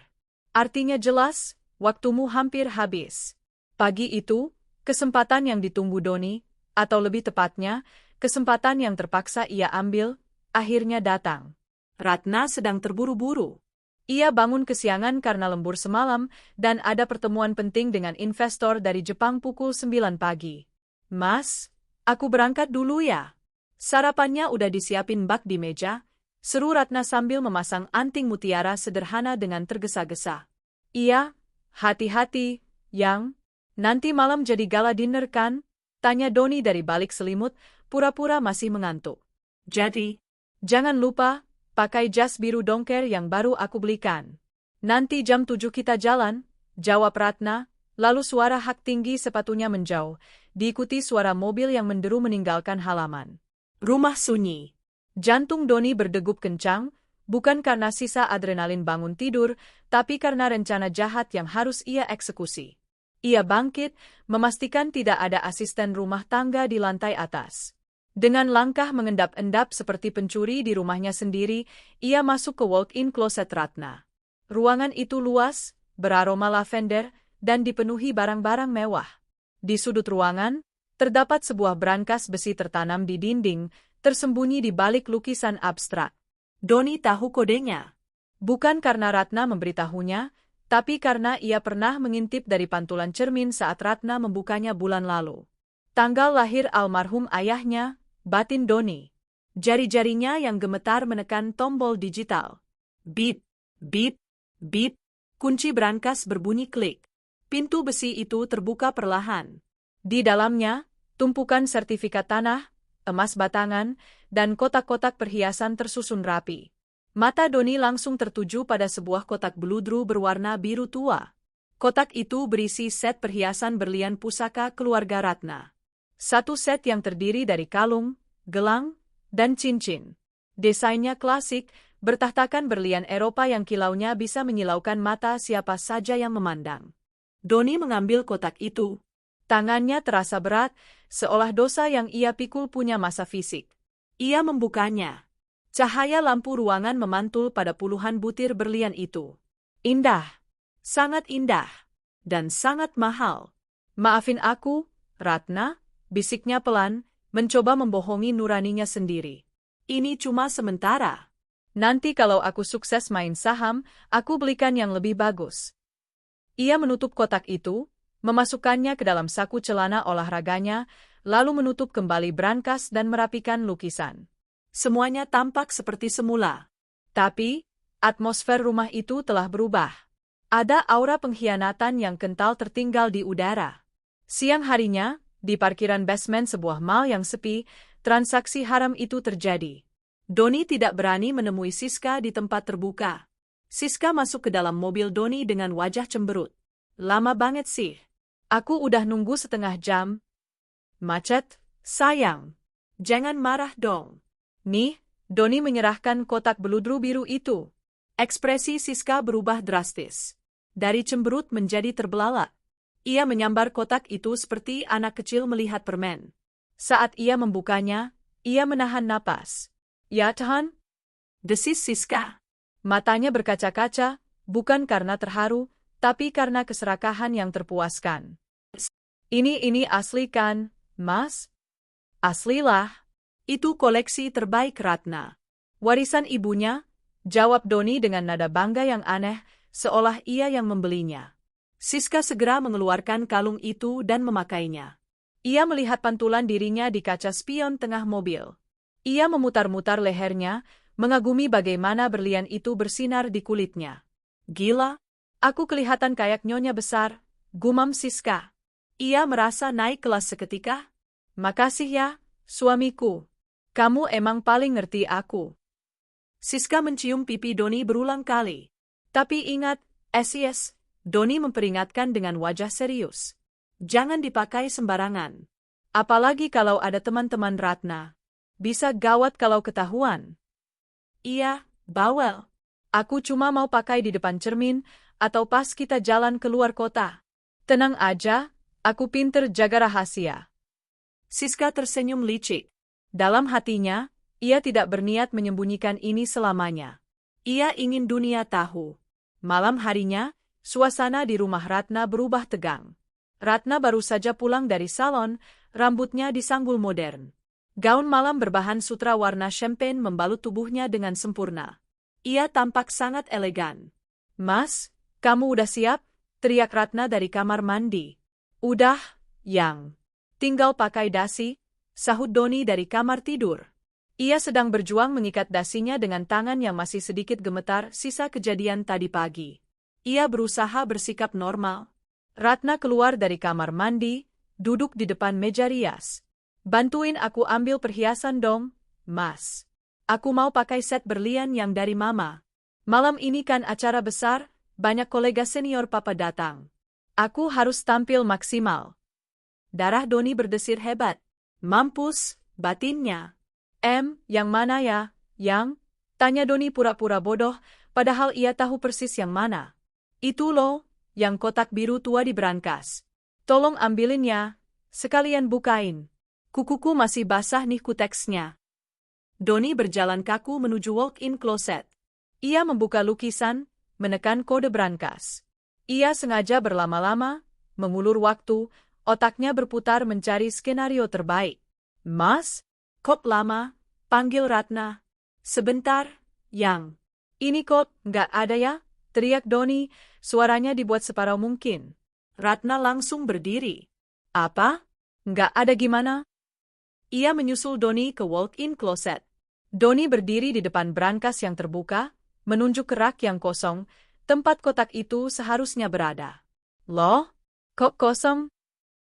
S1: Artinya jelas, waktumu hampir habis. Pagi itu, kesempatan yang ditunggu Doni, atau lebih tepatnya, kesempatan yang terpaksa ia ambil, akhirnya datang. Ratna sedang terburu-buru. Ia bangun kesiangan karena lembur semalam dan ada pertemuan penting dengan investor dari Jepang pukul 9 pagi. Mas, aku berangkat dulu ya. Sarapannya udah disiapin bak di meja, seru Ratna sambil memasang anting mutiara sederhana dengan tergesa-gesa. Iya, hati-hati, Yang. Nanti malam jadi gala dinner kan? Tanya Doni dari balik selimut, pura-pura masih mengantuk. Jadi, jangan lupa, pakai jas biru dongker yang baru aku belikan. Nanti jam 7 kita jalan, jawab Ratna, lalu suara hak tinggi sepatunya menjauh, diikuti suara mobil yang menderu meninggalkan halaman. Rumah sunyi. Jantung Doni berdegup kencang, bukan karena sisa adrenalin bangun tidur, tapi karena rencana jahat yang harus ia eksekusi. Ia bangkit, memastikan tidak ada asisten rumah tangga di lantai atas. Dengan langkah mengendap-endap seperti pencuri di rumahnya sendiri, ia masuk ke walk-in closet Ratna. Ruangan itu luas, beraroma lavender, dan dipenuhi barang-barang mewah. Di sudut ruangan, terdapat sebuah brankas besi tertanam di dinding, tersembunyi di balik lukisan abstrak. Doni tahu kodenya. Bukan karena Ratna memberitahunya, tapi karena ia pernah mengintip dari pantulan cermin saat Ratna membukanya bulan lalu. Tanggal lahir almarhum ayahnya, batin Doni. Jari-jarinya yang gemetar menekan tombol digital. Beep, beep, beep. Kunci brankas berbunyi klik. Pintu besi itu terbuka perlahan. Di dalamnya, tumpukan sertifikat tanah, emas batangan, dan kotak-kotak perhiasan tersusun rapi. Mata Doni langsung tertuju pada sebuah kotak beludru berwarna biru tua. Kotak itu berisi set perhiasan berlian pusaka keluarga Ratna. Satu set yang terdiri dari kalung, gelang, dan cincin. Desainnya klasik, bertahtakan berlian Eropa yang kilaunya bisa menyilaukan mata siapa saja yang memandang. Doni mengambil kotak itu. Tangannya terasa berat, seolah dosa yang ia pikul punya masa fisik. Ia membukanya. Cahaya lampu ruangan memantul pada puluhan butir berlian itu. Indah. Sangat indah. Dan sangat mahal. Maafin aku, Ratna, bisiknya pelan, mencoba membohongi nuraninya sendiri. Ini cuma sementara. Nanti kalau aku sukses main saham, aku belikan yang lebih bagus. Ia menutup kotak itu, memasukkannya ke dalam saku celana olahraganya, lalu menutup kembali brankas dan merapikan lukisan.
S2: Semuanya tampak seperti semula.
S1: Tapi, atmosfer rumah itu telah berubah. Ada aura pengkhianatan yang kental tertinggal di udara. Siang harinya, di parkiran basement sebuah mall yang sepi, transaksi haram itu terjadi.
S2: Doni tidak berani menemui Siska di tempat terbuka. Siska masuk ke dalam mobil Doni dengan wajah cemberut.
S1: Lama banget sih. Aku udah nunggu setengah jam.
S2: Macet, sayang. Jangan marah dong.
S1: Nih, Doni menyerahkan kotak beludru biru itu.
S2: Ekspresi Siska berubah drastis. Dari cemberut menjadi terbelalak. Ia menyambar kotak itu seperti anak kecil melihat permen.
S1: Saat ia membukanya, ia menahan napas. Ya Tuhan?
S2: Desis Siska.
S1: Matanya berkaca-kaca, bukan karena terharu, tapi karena keserakahan yang terpuaskan. Ini asli kan, Mas?
S2: Aslilah. Itu koleksi terbaik Ratna.
S1: Warisan ibunya, jawab Doni dengan nada bangga yang aneh, seolah ia yang membelinya.
S2: Siska segera mengeluarkan kalung itu dan memakainya.
S1: Ia melihat pantulan dirinya di kaca spion tengah mobil. Ia memutar-mutar lehernya, mengagumi bagaimana berlian itu bersinar di kulitnya.
S2: Gila,
S1: aku kelihatan kayak nyonya besar, gumam Siska.
S2: Ia merasa naik kelas seketika.
S1: Makasih ya, suamiku. Kamu emang paling ngerti aku.
S2: Siska mencium pipi Doni berulang kali.
S1: Tapi ingat, Sis, Doni memperingatkan dengan wajah serius.
S2: Jangan dipakai sembarangan.
S1: Apalagi kalau ada teman-teman Ratna. Bisa gawat kalau ketahuan.
S2: Iya, bawel.
S1: Aku cuma mau pakai di depan cermin, atau pas kita jalan keluar kota. Tenang aja, aku pinter jaga rahasia.
S2: Siska tersenyum licik.
S1: Dalam hatinya, ia tidak berniat menyembunyikan ini selamanya.
S2: Ia ingin dunia tahu.
S1: Malam harinya, suasana di rumah Ratna berubah tegang. Ratna baru saja pulang dari salon, rambutnya disanggul modern. Gaun malam berbahan sutra warna champagne membalut tubuhnya dengan sempurna.
S2: Ia tampak sangat elegan.
S1: Mas, kamu udah siap? Teriak Ratna dari kamar mandi. Udah, Yang. Tinggal pakai dasi, sahut Doni dari kamar tidur. Ia sedang berjuang mengikat dasinya dengan tangan yang masih sedikit gemetar sisa kejadian tadi pagi.
S2: Ia berusaha bersikap normal.
S1: Ratna keluar dari kamar mandi, duduk di depan meja rias. Bantuin aku ambil perhiasan dong, Mas. Aku mau pakai set berlian yang dari Mama. Malam ini kan acara besar, banyak kolega senior Papa datang. Aku harus tampil maksimal.
S2: Darah Doni berdesir hebat. Mampus, batinnya.
S1: Yang mana ya, Yang? Tanya Doni pura-pura bodoh, padahal ia tahu persis yang mana. Itu loh, yang kotak biru tua di brankas. Tolong ambilin ya, sekalian bukain. Kukuku masih basah nih kuteksnya.
S2: Doni berjalan kaku menuju walk-in closet.
S1: Ia membuka lukisan, menekan kode brankas. Ia sengaja berlama-lama, mengulur waktu, otaknya berputar mencari skenario terbaik. Mas?
S2: Kok lama? Panggil Ratna. Sebentar, Yang.
S1: Ini kok nggak ada ya? Teriak Doni, suaranya dibuat separuh mungkin.
S2: Ratna langsung berdiri.
S1: Apa? Nggak ada gimana?
S2: Ia menyusul Doni ke walk-in closet.
S1: Doni berdiri di depan brankas yang terbuka, menunjuk ke rak yang kosong, tempat kotak itu seharusnya berada. Loh? Kok kosong?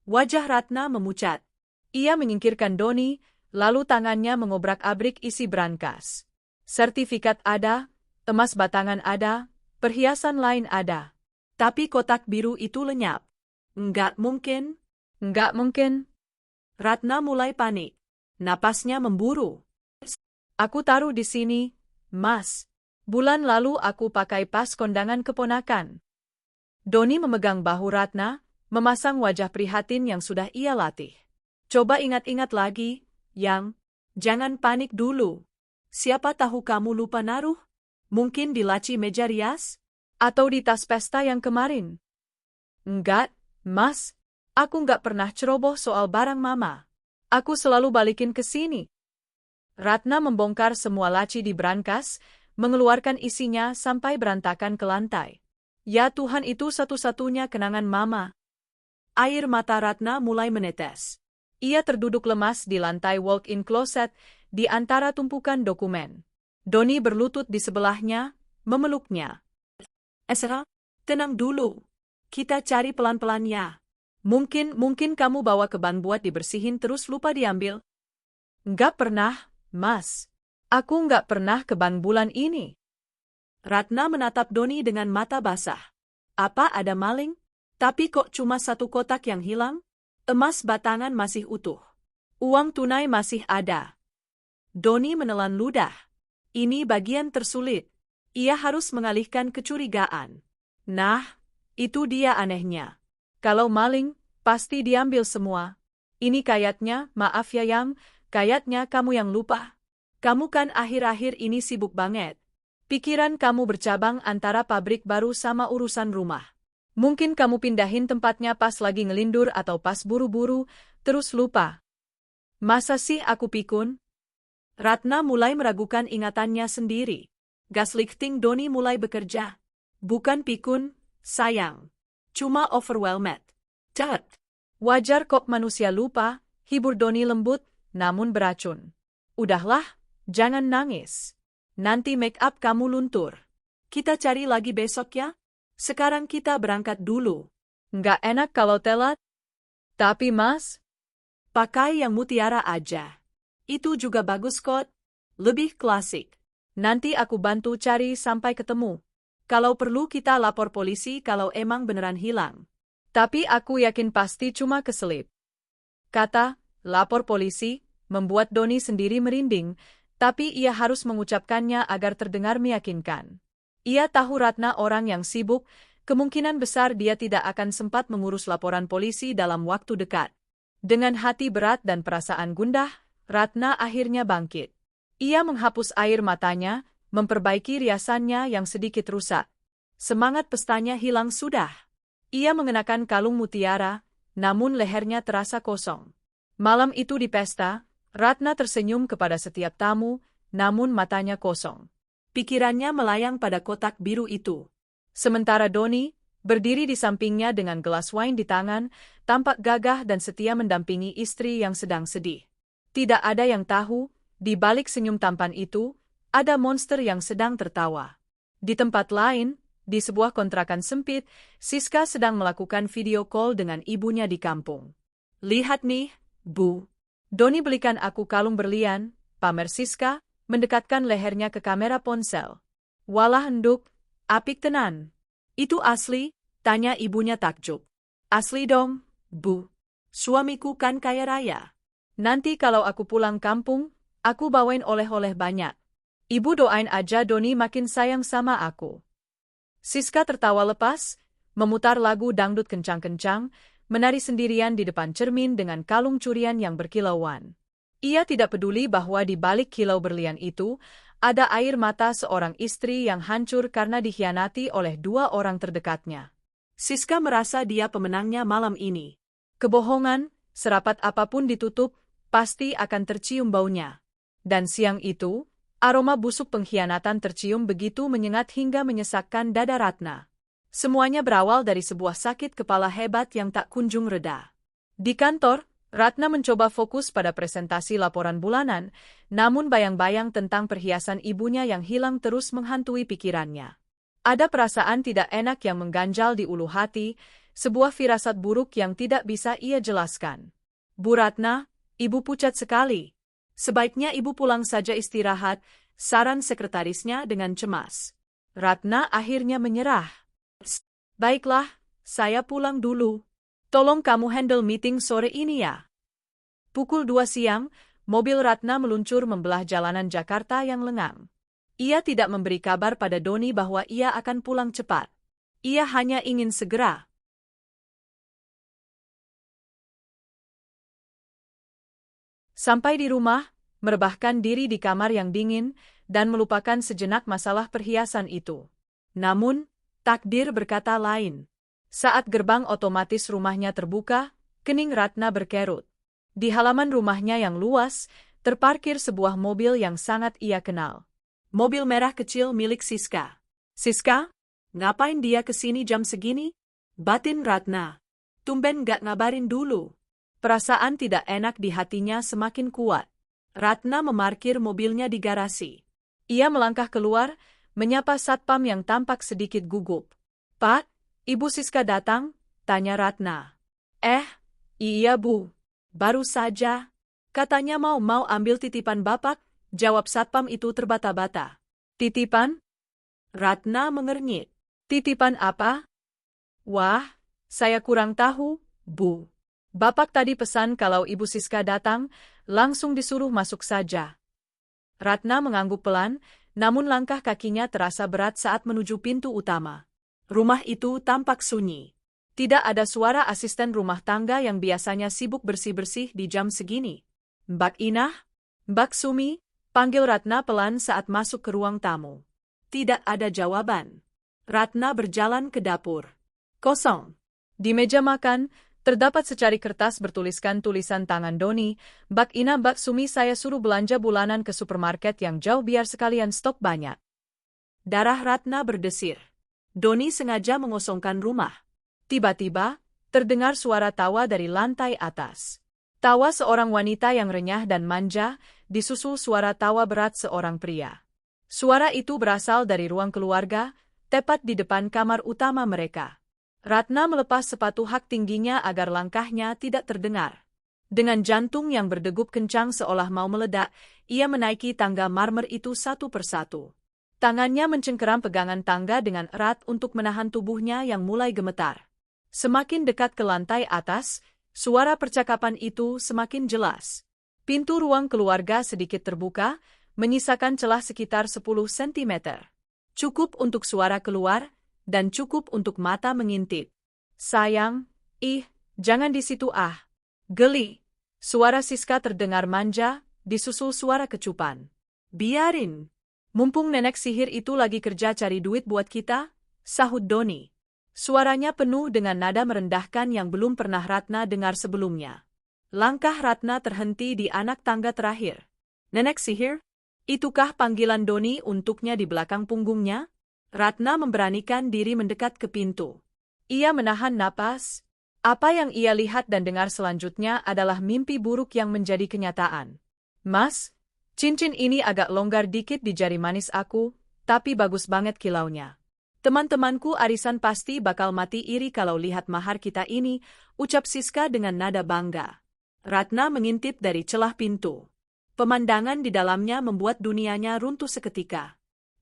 S2: Wajah Ratna memucat.
S1: Ia menyingkirkan Doni, lalu tangannya mengobrak-abrik isi brankas. Sertifikat ada, emas batangan ada, perhiasan lain ada.
S2: Tapi kotak biru itu lenyap. Enggak mungkin.
S1: Enggak mungkin.
S2: Ratna mulai panik. Napasnya memburu.
S1: Aku taruh di sini, Mas. Bulan lalu aku pakai pas kondangan keponakan. Doni memegang bahu Ratna, memasang wajah prihatin yang sudah ia latih.
S2: Coba ingat-ingat lagi, Yang. Jangan panik dulu. Siapa tahu kamu lupa naruh? Mungkin di laci meja rias?
S1: Atau di tas pesta yang kemarin? Enggak, Mas. Aku nggak pernah ceroboh soal barang Mama. Aku selalu balikin ke sini. Ratna membongkar semua laci di brankas, mengeluarkan isinya sampai berantakan ke lantai. Ya Tuhan, itu satu-satunya kenangan Mama.
S2: Air mata Ratna mulai menetes.
S1: Ia terduduk lemas di lantai walk-in closet di antara tumpukan dokumen. Doni berlutut di sebelahnya, memeluknya.
S2: Esra, tenang dulu. Kita cari pelan-pelan ya.
S1: Mungkin kamu bawa ke ban buat dibersihin terus lupa diambil. Nggak pernah, Mas. Aku nggak pernah ke ban bulan ini.
S2: Ratna menatap Doni dengan mata basah. Apa ada maling? Tapi kok cuma satu kotak yang hilang? Emas batangan masih utuh. Uang tunai masih ada. Doni menelan ludah. Ini bagian tersulit. Ia harus mengalihkan kecurigaan.
S1: Nah, itu dia anehnya. Kalau maling, pasti diambil semua. Ini kayaknya, maaf ya Yang, kayaknya kamu yang lupa. Kamu kan akhir-akhir ini sibuk banget. Pikiran kamu bercabang antara pabrik baru sama urusan rumah. Mungkin kamu pindahin tempatnya pas lagi ngelindur atau pas buru-buru, terus lupa. Masa sih aku pikun?
S2: Ratna mulai meragukan ingatannya sendiri. Gaslighting Doni mulai bekerja. Bukan pikun, sayang. Cuma overwhelmed. Cat.
S1: Wajar kok manusia lupa, hibur Doni lembut, namun beracun. Udahlah, jangan nangis. Nanti make up kamu luntur.
S2: Kita cari lagi besok ya? Sekarang kita berangkat dulu.
S1: Nggak enak kalau telat. Tapi Mas,
S2: pakai yang mutiara aja. Itu juga bagus kok. Lebih klasik.
S1: Nanti aku bantu cari sampai ketemu. Kalau perlu kita lapor polisi kalau emang beneran hilang. Tapi aku yakin pasti cuma keselip. Kata, lapor polisi, membuat Doni sendiri merinding, tapi ia harus mengucapkannya agar terdengar meyakinkan. Ia tahu Ratna orang yang sibuk, kemungkinan besar dia tidak akan sempat mengurus laporan polisi dalam waktu dekat. Dengan hati berat dan perasaan gundah, Ratna akhirnya bangkit. Ia menghapus air matanya, memperbaiki riasannya yang sedikit rusak. Semangat pestanya hilang sudah. Ia mengenakan kalung mutiara, namun lehernya terasa kosong. Malam itu di pesta, Ratna tersenyum kepada setiap tamu, namun matanya kosong.
S2: Pikirannya melayang pada kotak biru itu.
S1: Sementara Doni, berdiri di sampingnya dengan gelas wine di tangan, tampak gagah dan setia mendampingi istri yang sedang sedih. Tidak ada yang tahu, di balik senyum tampan itu, ada monster yang sedang tertawa. Di tempat lain, di sebuah kontrakan sempit, Siska sedang melakukan video call dengan ibunya di kampung.
S2: Lihat nih, Bu.
S1: Doni belikan aku kalung berlian, pamer Siska, mendekatkan lehernya ke kamera ponsel. Walah enduk, apik tenan.
S2: Itu asli? Tanya ibunya takjub.
S1: Asli dong, Bu.
S2: Suamiku kan kaya raya.
S1: Nanti kalau aku pulang kampung, aku bawain oleh-oleh banyak. Ibu doain aja Doni makin sayang sama aku. Siska tertawa lepas, memutar lagu dangdut kencang-kencang, menari sendirian di depan cermin dengan kalung curian yang berkilauan. Ia tidak peduli bahwa di balik kilau berlian itu, ada air mata seorang istri yang hancur karena dikhianati oleh dua orang terdekatnya.
S2: Siska merasa dia pemenangnya malam ini.
S1: Kebohongan, serapat apapun ditutup, pasti akan tercium baunya. Dan siang itu, aroma busuk pengkhianatan tercium begitu menyengat hingga menyesakkan dada Ratna. Semuanya berawal dari sebuah sakit kepala hebat yang tak kunjung reda. Di kantor, Ratna mencoba fokus pada presentasi laporan bulanan, namun bayang-bayang tentang perhiasan ibunya yang hilang terus menghantui pikirannya. Ada perasaan tidak enak yang mengganjal di ulu hati, sebuah firasat buruk yang tidak bisa ia jelaskan. Bu Ratna, ibu pucat sekali. Sebaiknya ibu pulang saja istirahat, saran sekretarisnya dengan cemas. Ratna akhirnya menyerah. Baiklah, saya pulang dulu. Tolong kamu handle meeting sore ini ya. Pukul 2 siang, mobil Ratna meluncur membelah jalanan Jakarta yang lengang. Ia tidak memberi kabar pada Doni bahwa ia akan pulang cepat. Ia hanya ingin segera. Sampai di rumah, merebahkan diri di kamar yang dingin, dan melupakan sejenak masalah perhiasan itu. Namun, takdir berkata lain. Saat gerbang otomatis rumahnya terbuka, kening Ratna berkerut. Di halaman rumahnya yang luas, terparkir sebuah mobil yang sangat ia kenal.
S2: Mobil merah kecil milik Siska. Siska? Ngapain dia kesini jam segini? Batin Ratna. Tumben gak ngabarin dulu. Perasaan tidak enak di hatinya semakin kuat. Ratna memarkir mobilnya di garasi.
S1: Ia melangkah keluar, menyapa satpam yang tampak sedikit gugup. "Pak, Ibu Siska datang?" tanya Ratna.
S2: Iya Bu. Baru saja. Katanya mau ambil titipan Bapak, jawab satpam itu terbata-bata.
S1: "Titipan?"
S2: Ratna mengernyit.
S1: "Titipan apa?" "Wah, saya kurang tahu, Bu. Bapak tadi pesan kalau Ibu Siska datang, langsung disuruh masuk saja." Ratna mengangguk pelan, namun langkah kakinya terasa berat saat menuju pintu utama.
S2: Rumah itu tampak sunyi.
S1: Tidak ada suara asisten rumah tangga yang biasanya sibuk bersih-bersih di jam segini. "Mbak Inah? Mbak Sumi?" panggil Ratna pelan saat masuk ke ruang tamu.
S2: Tidak ada jawaban. Ratna berjalan ke dapur. Kosong.
S1: Di meja makan, terdapat secari kertas bertuliskan tulisan tangan Doni. "Mbak Inah, Mbak Sumi, saya suruh belanja bulanan ke supermarket yang jauh biar sekalian stok banyak."
S2: Darah Ratna berdesir. Doni sengaja mengosongkan rumah.
S1: Tiba-tiba, terdengar suara tawa dari lantai atas. Tawa seorang wanita yang renyah dan manja, disusul suara tawa berat seorang pria. Suara itu berasal dari ruang keluarga, tepat di depan kamar utama mereka. Ratna melepas sepatu hak tingginya agar langkahnya tidak terdengar. Dengan jantung yang berdegup kencang seolah mau meledak, ia menaiki tangga marmer itu satu persatu. Tangannya mencengkeram pegangan tangga dengan erat untuk menahan tubuhnya yang mulai gemetar. Semakin dekat ke lantai atas, suara percakapan itu semakin jelas. Pintu ruang keluarga sedikit terbuka, menyisakan celah sekitar 10 cm. Cukup untuk suara keluar, dan cukup untuk mata mengintip. "Sayang, jangan di situ ah." "Geli." Suara Siska terdengar manja, disusul suara kecupan.
S2: "Biarin.
S1: Mumpung nenek sihir itu lagi kerja cari duit buat kita," sahut Doni. Suaranya penuh dengan nada merendahkan yang belum pernah Ratna dengar sebelumnya. Langkah Ratna terhenti di anak tangga terakhir. "Nenek sihir?" Itukah panggilan Doni untuknya di belakang punggungnya? Ratna memberanikan diri mendekat ke pintu. Ia menahan napas. Apa yang ia lihat dan dengar selanjutnya adalah mimpi buruk yang menjadi kenyataan. "Mas, cincin ini agak longgar dikit di jari manis aku, tapi bagus banget kilaunya. Teman-temanku arisan pasti bakal mati iri kalau lihat mahar kita ini," ucap Siska dengan nada bangga. Ratna mengintip dari celah pintu. Pemandangan di dalamnya membuat dunianya runtuh seketika.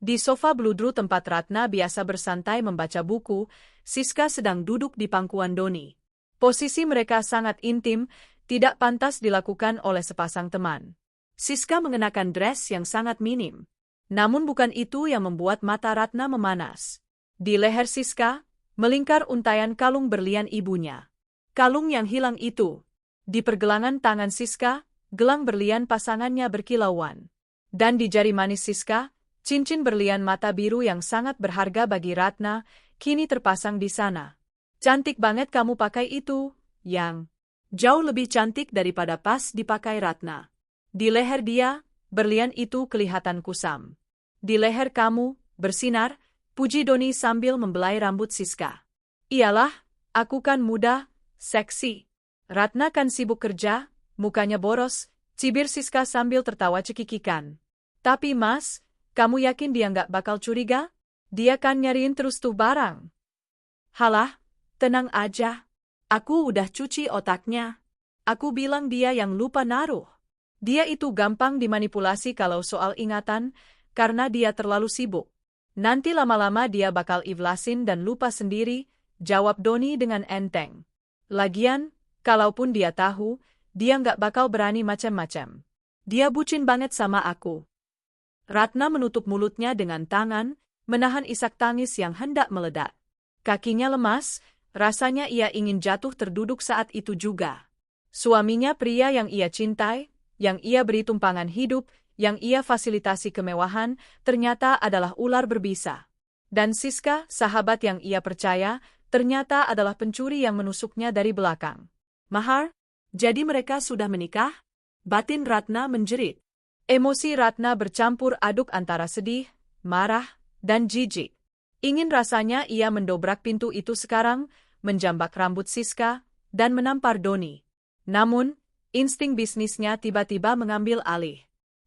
S1: Di sofa bludru tempat Ratna biasa bersantai membaca buku, Siska sedang duduk di pangkuan Doni. Posisi mereka sangat intim, tidak pantas dilakukan oleh sepasang teman. Siska mengenakan dress yang sangat minim. Namun bukan itu yang membuat mata Ratna memanas. Di leher Siska, melingkar untaian kalung berlian ibunya. Kalung yang hilang itu. Di pergelangan tangan Siska, gelang berlian pasangannya berkilauan. Dan di jari manis Siska, cincin berlian mata biru yang sangat berharga bagi Ratna, kini terpasang di sana. "Cantik banget kamu pakai itu, Yang." Jauh lebih cantik daripada pas dipakai Ratna. Di leher dia, berlian itu kelihatan kusam. "Di leher kamu, bersinar," puji Doni sambil membelai rambut Siska. "Iyalah, aku kan muda, seksi. Ratna kan sibuk kerja, mukanya boros," cibir Siska sambil tertawa cekikikan. "Tapi Mas, kamu yakin dia nggak bakal curiga? Dia kan nyariin terus tuh barang." "Halah, tenang aja. Aku udah cuci otaknya. Aku bilang dia yang lupa naruh. Dia itu gampang dimanipulasi kalau soal ingatan, karena dia terlalu sibuk. Nanti lama-lama dia bakal iflasin dan lupa sendiri," jawab Doni dengan enteng. "Lagian, kalaupun dia tahu, dia nggak bakal berani macam-macam. Dia bucin banget sama aku." Ratna menutup mulutnya dengan tangan, menahan isak tangis yang hendak meledak. Kakinya lemas, rasanya ia ingin jatuh terduduk saat itu juga. Suaminya pria yang ia cintai, yang ia beri tumpangan hidup, yang ia fasilitasi kemewahan, ternyata adalah ular berbisa. Dan Siska, sahabat yang ia percaya, ternyata adalah pencuri yang menusuknya dari belakang. "Mahar? Jadi mereka sudah menikah?" Batin Ratna menjerit. Emosi Ratna bercampur aduk antara sedih, marah, dan jijik. Ingin rasanya ia mendobrak pintu itu sekarang, menjambak rambut Siska, dan menampar Doni. Namun, insting bisnisnya tiba-tiba mengambil alih.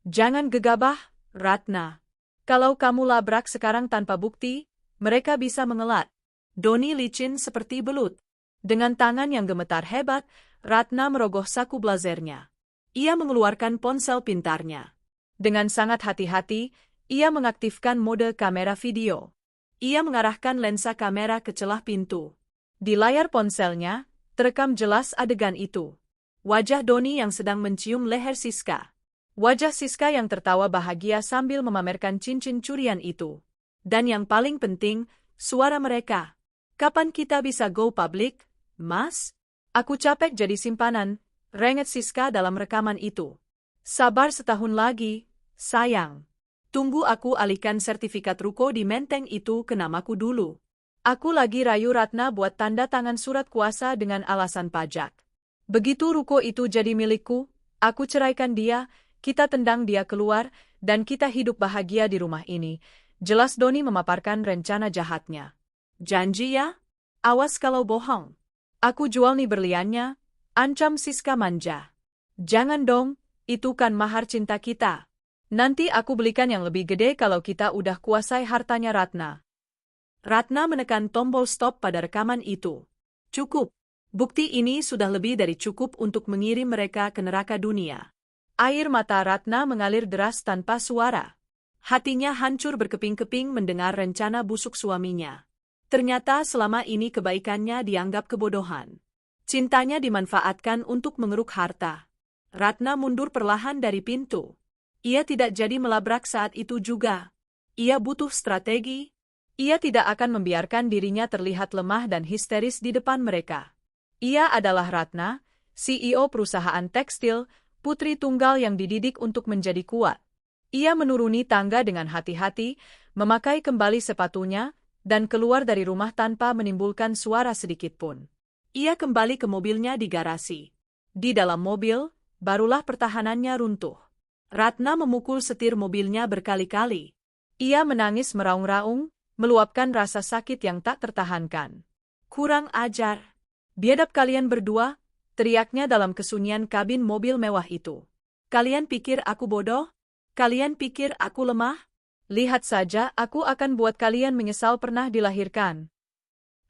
S1: Jangan gegabah, Ratna. Kalau kamu labrak sekarang tanpa bukti, mereka bisa mengelat. Doni licin seperti belut. Dengan tangan yang gemetar hebat, Ratna merogoh saku blazernya. Ia mengeluarkan ponsel pintarnya. Dengan sangat hati-hati, ia mengaktifkan mode kamera video. Ia mengarahkan lensa kamera ke celah pintu. Di layar ponselnya, terekam jelas adegan itu. Wajah Doni yang sedang mencium leher Siska. Wajah Siska yang tertawa bahagia sambil memamerkan cincin curian itu. Dan yang paling penting, suara mereka. Kapan kita bisa go public, Mas? Aku capek jadi simpanan, renget Siska dalam rekaman itu. Sabar setahun lagi, sayang. Tunggu aku alihkan sertifikat ruko di Menteng itu ke namaku dulu. Aku lagi rayu Ratna buat tanda tangan surat kuasa dengan alasan pajak. Begitu ruko itu jadi milikku, aku ceraikan dia, kita tendang dia keluar, dan kita hidup bahagia di rumah ini. Jelas Doni memaparkan rencana jahatnya. Janji ya? Awas kalau bohong. Aku jual nih berliannya, ancam Siska manja. Jangan dong, itu kan mahar cinta kita. Nanti aku belikan yang lebih gede kalau kita udah kuasai hartanya Ratna. Ratna menekan tombol stop pada rekaman itu. Cukup. Bukti ini sudah lebih dari cukup untuk mengirim mereka ke neraka dunia. Air mata Ratna mengalir deras tanpa suara. Hatinya hancur berkeping-keping mendengar rencana busuk suaminya. Ternyata selama ini kebaikannya dianggap kebodohan. Cintanya dimanfaatkan untuk mengeruk harta. Ratna mundur perlahan dari pintu. Ia tidak jadi melabrak saat itu juga. Ia butuh strategi. Ia tidak akan membiarkan dirinya terlihat lemah dan histeris di depan mereka. Ia adalah Ratna, CEO perusahaan tekstil, putri tunggal yang dididik untuk menjadi kuat. Ia menuruni tangga dengan hati-hati, memakai kembali sepatunya, dan keluar dari rumah tanpa menimbulkan suara sedikitpun. Ia kembali ke mobilnya di garasi. Di dalam mobil, barulah pertahanannya runtuh. Ratna memukul setir mobilnya berkali-kali. Ia menangis meraung-raung, meluapkan rasa sakit yang tak tertahankan. Kurang ajar. Biadab kalian berdua, teriaknya dalam kesunyian kabin mobil mewah itu. Kalian pikir aku bodoh? Kalian pikir aku lemah? Lihat saja, aku akan buat kalian menyesal pernah dilahirkan.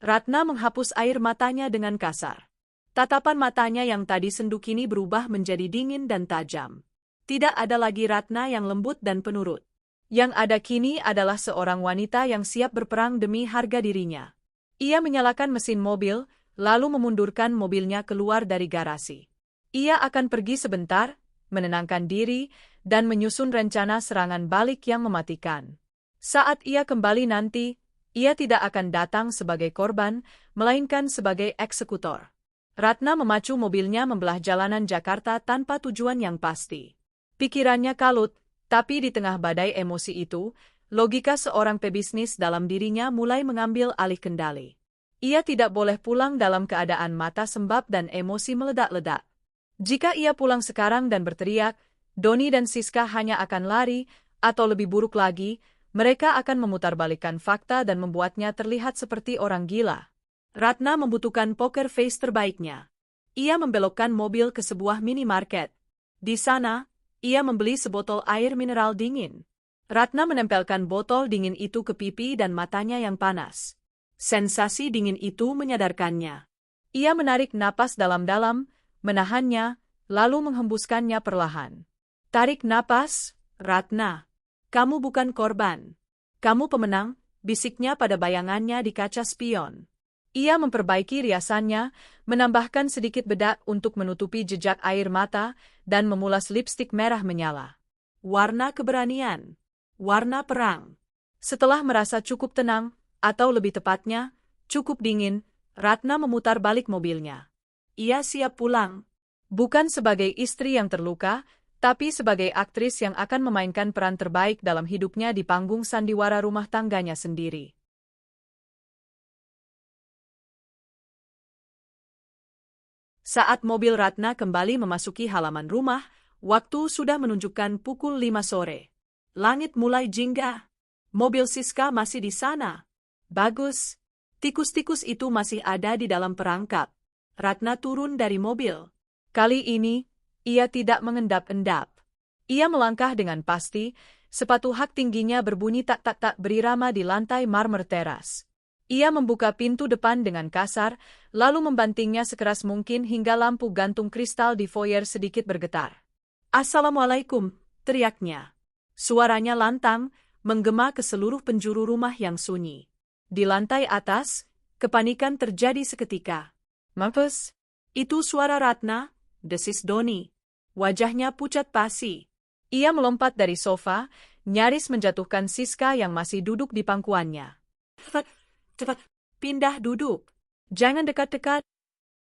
S1: Ratna menghapus air matanya dengan kasar. Tatapan matanya yang tadi sendu kini berubah menjadi dingin dan tajam. Tidak ada lagi Ratna yang lembut dan penurut. Yang ada kini adalah seorang wanita yang siap berperang demi harga dirinya. Ia menyalakan mesin mobil, lalu memundurkan mobilnya keluar dari garasi. Ia akan pergi sebentar, menenangkan diri, dan menyusun rencana serangan balik yang mematikan. Saat ia kembali nanti, ia tidak akan datang sebagai korban, melainkan sebagai eksekutor. Ratna memacu mobilnya membelah jalanan Jakarta tanpa tujuan yang pasti. Pikirannya kalut, tapi di tengah badai emosi itu, logika seorang pebisnis dalam dirinya mulai mengambil alih kendali. Ia tidak boleh pulang dalam keadaan mata sembab dan emosi meledak-ledak. Jika ia pulang sekarang dan berteriak, Doni dan Siska hanya akan lari, atau lebih buruk lagi, mereka akan memutarbalikkan fakta dan membuatnya terlihat seperti orang gila. Ratna membutuhkan poker face terbaiknya. Ia membelokkan mobil ke sebuah minimarket. Di sana, ia membeli sebotol air mineral dingin. Ratna menempelkan botol dingin itu ke pipi dan matanya yang panas. Sensasi dingin itu menyadarkannya. Ia menarik napas dalam-dalam, menahannya, lalu menghembuskannya perlahan. Tarik napas, Ratna. Kamu bukan korban. Kamu pemenang, bisiknya pada bayangannya di kaca spion. Ia memperbaiki riasannya, menambahkan sedikit bedak untuk menutupi jejak air mata, dan memulas lipstik merah menyala. Warna keberanian. Warna perang. Setelah merasa cukup tenang, atau lebih tepatnya, cukup dingin, Ratna memutar balik mobilnya. Ia siap pulang. Bukan sebagai istri yang terluka, tapi sebagai aktris yang akan memainkan peran terbaik dalam hidupnya di panggung sandiwara rumah tangganya sendiri. Saat mobil Ratna kembali memasuki halaman rumah,
S2: Waktu sudah menunjukkan pukul 5 sore. Langit mulai jingga. Mobil Siska masih di sana. Bagus. Tikus-tikus itu masih ada di dalam perangkap. Ratna turun dari mobil.
S1: Kali ini, ia tidak mengendap-endap. Ia melangkah dengan pasti, sepatu hak tingginya berbunyi tak-tak-tak berirama di lantai marmer teras. Ia membuka pintu depan dengan kasar, lalu membantingnya sekeras mungkin hingga lampu gantung kristal di foyer sedikit bergetar.
S2: Assalamualaikum, teriaknya. Suaranya lantang, menggema ke seluruh penjuru rumah yang sunyi. Di lantai atas, kepanikan terjadi seketika.
S1: Mampus?
S2: Itu suara Ratna, desis Doni. Wajahnya pucat pasi.
S1: Ia melompat dari sofa, nyaris menjatuhkan Siska yang masih duduk di pangkuannya.
S2: Cepat, pindah duduk. Jangan dekat-dekat.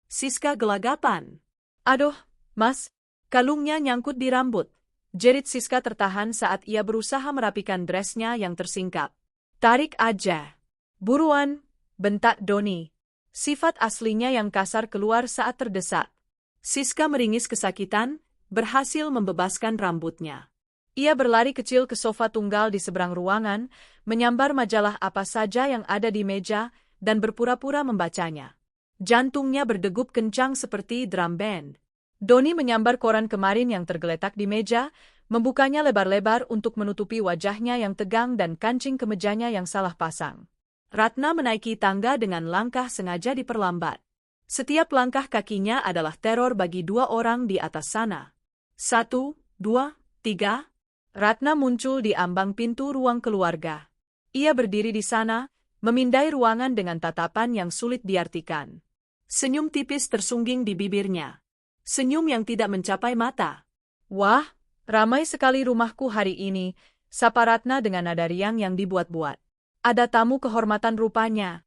S2: Siska gelagapan.
S1: Aduh, Mas, kalungnya nyangkut di rambut. Jerit Siska tertahan saat ia berusaha merapikan dresnya yang tersingkap. Tarik aja. Buruan, bentak Doni. Sifat aslinya yang kasar keluar saat terdesak.
S2: Siska meringis kesakitan, berhasil membebaskan rambutnya.
S1: Ia berlari kecil ke sofa tunggal di seberang ruangan, menyambar majalah apa saja yang ada di meja, dan berpura-pura membacanya. Jantungnya berdegup kencang seperti drum band. Doni menyambar koran kemarin yang tergeletak di meja, membukanya lebar-lebar untuk menutupi wajahnya yang tegang dan kancing kemejanya yang salah pasang.
S2: Ratna menaiki tangga dengan langkah sengaja diperlambat. Setiap langkah kakinya adalah teror bagi dua orang di atas sana. 1, 2, 3.
S1: Ratna muncul di ambang pintu ruang keluarga. Ia berdiri di sana, memindai ruangan dengan tatapan yang sulit diartikan.
S2: Senyum tipis tersungging di bibirnya. Senyum yang tidak mencapai mata.
S1: Wah, ramai sekali rumahku hari ini, sapa Ratna dengan nada riang yang dibuat-buat. Ada tamu kehormatan rupanya.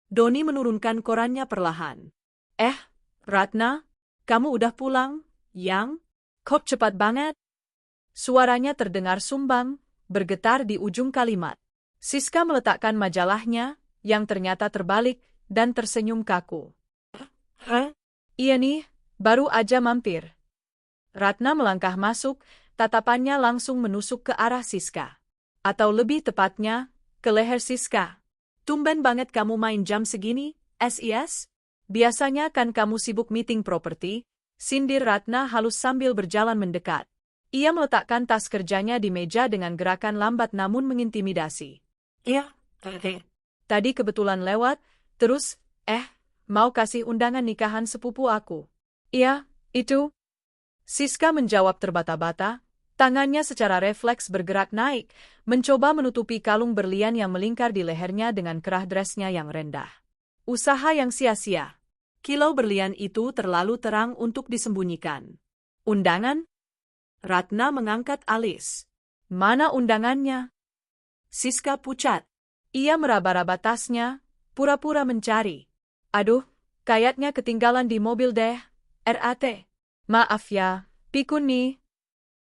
S2: Doni menurunkan korannya perlahan.
S1: Ratna, kamu udah pulang, yang? Kok cepat banget? Suaranya terdengar sumbang, bergetar di ujung kalimat. Siska meletakkan majalahnya, yang ternyata terbalik, dan tersenyum kaku. Iya nih, baru aja mampir. Ratna melangkah masuk, tatapannya langsung menusuk ke arah Siska. Atau lebih tepatnya, ke leher Siska.
S2: Tumben banget kamu main jam segini, SIS?
S1: Biasanya kan kamu sibuk meeting properti, sindir Ratna halus sambil berjalan mendekat. Ia meletakkan tas kerjanya di meja dengan gerakan lambat namun mengintimidasi.
S2: Iya,
S1: tadi kebetulan lewat, terus, mau kasih undangan nikahan sepupu aku. Iya, itu. Siska menjawab terbata-bata, tangannya secara refleks bergerak naik, mencoba menutupi kalung berlian yang melingkar di lehernya dengan kerah dresnya yang rendah. Usaha yang sia-sia.
S2: Kilau berlian itu terlalu terang untuk disembunyikan.
S1: Undangan?
S2: Ratna mengangkat alis.
S1: Mana undangannya?
S2: Siska pucat.
S1: Ia meraba-raba tasnya, pura-pura mencari. Aduh, kayaknya ketinggalan di mobil deh. RAT. Maaf ya, pikun nih.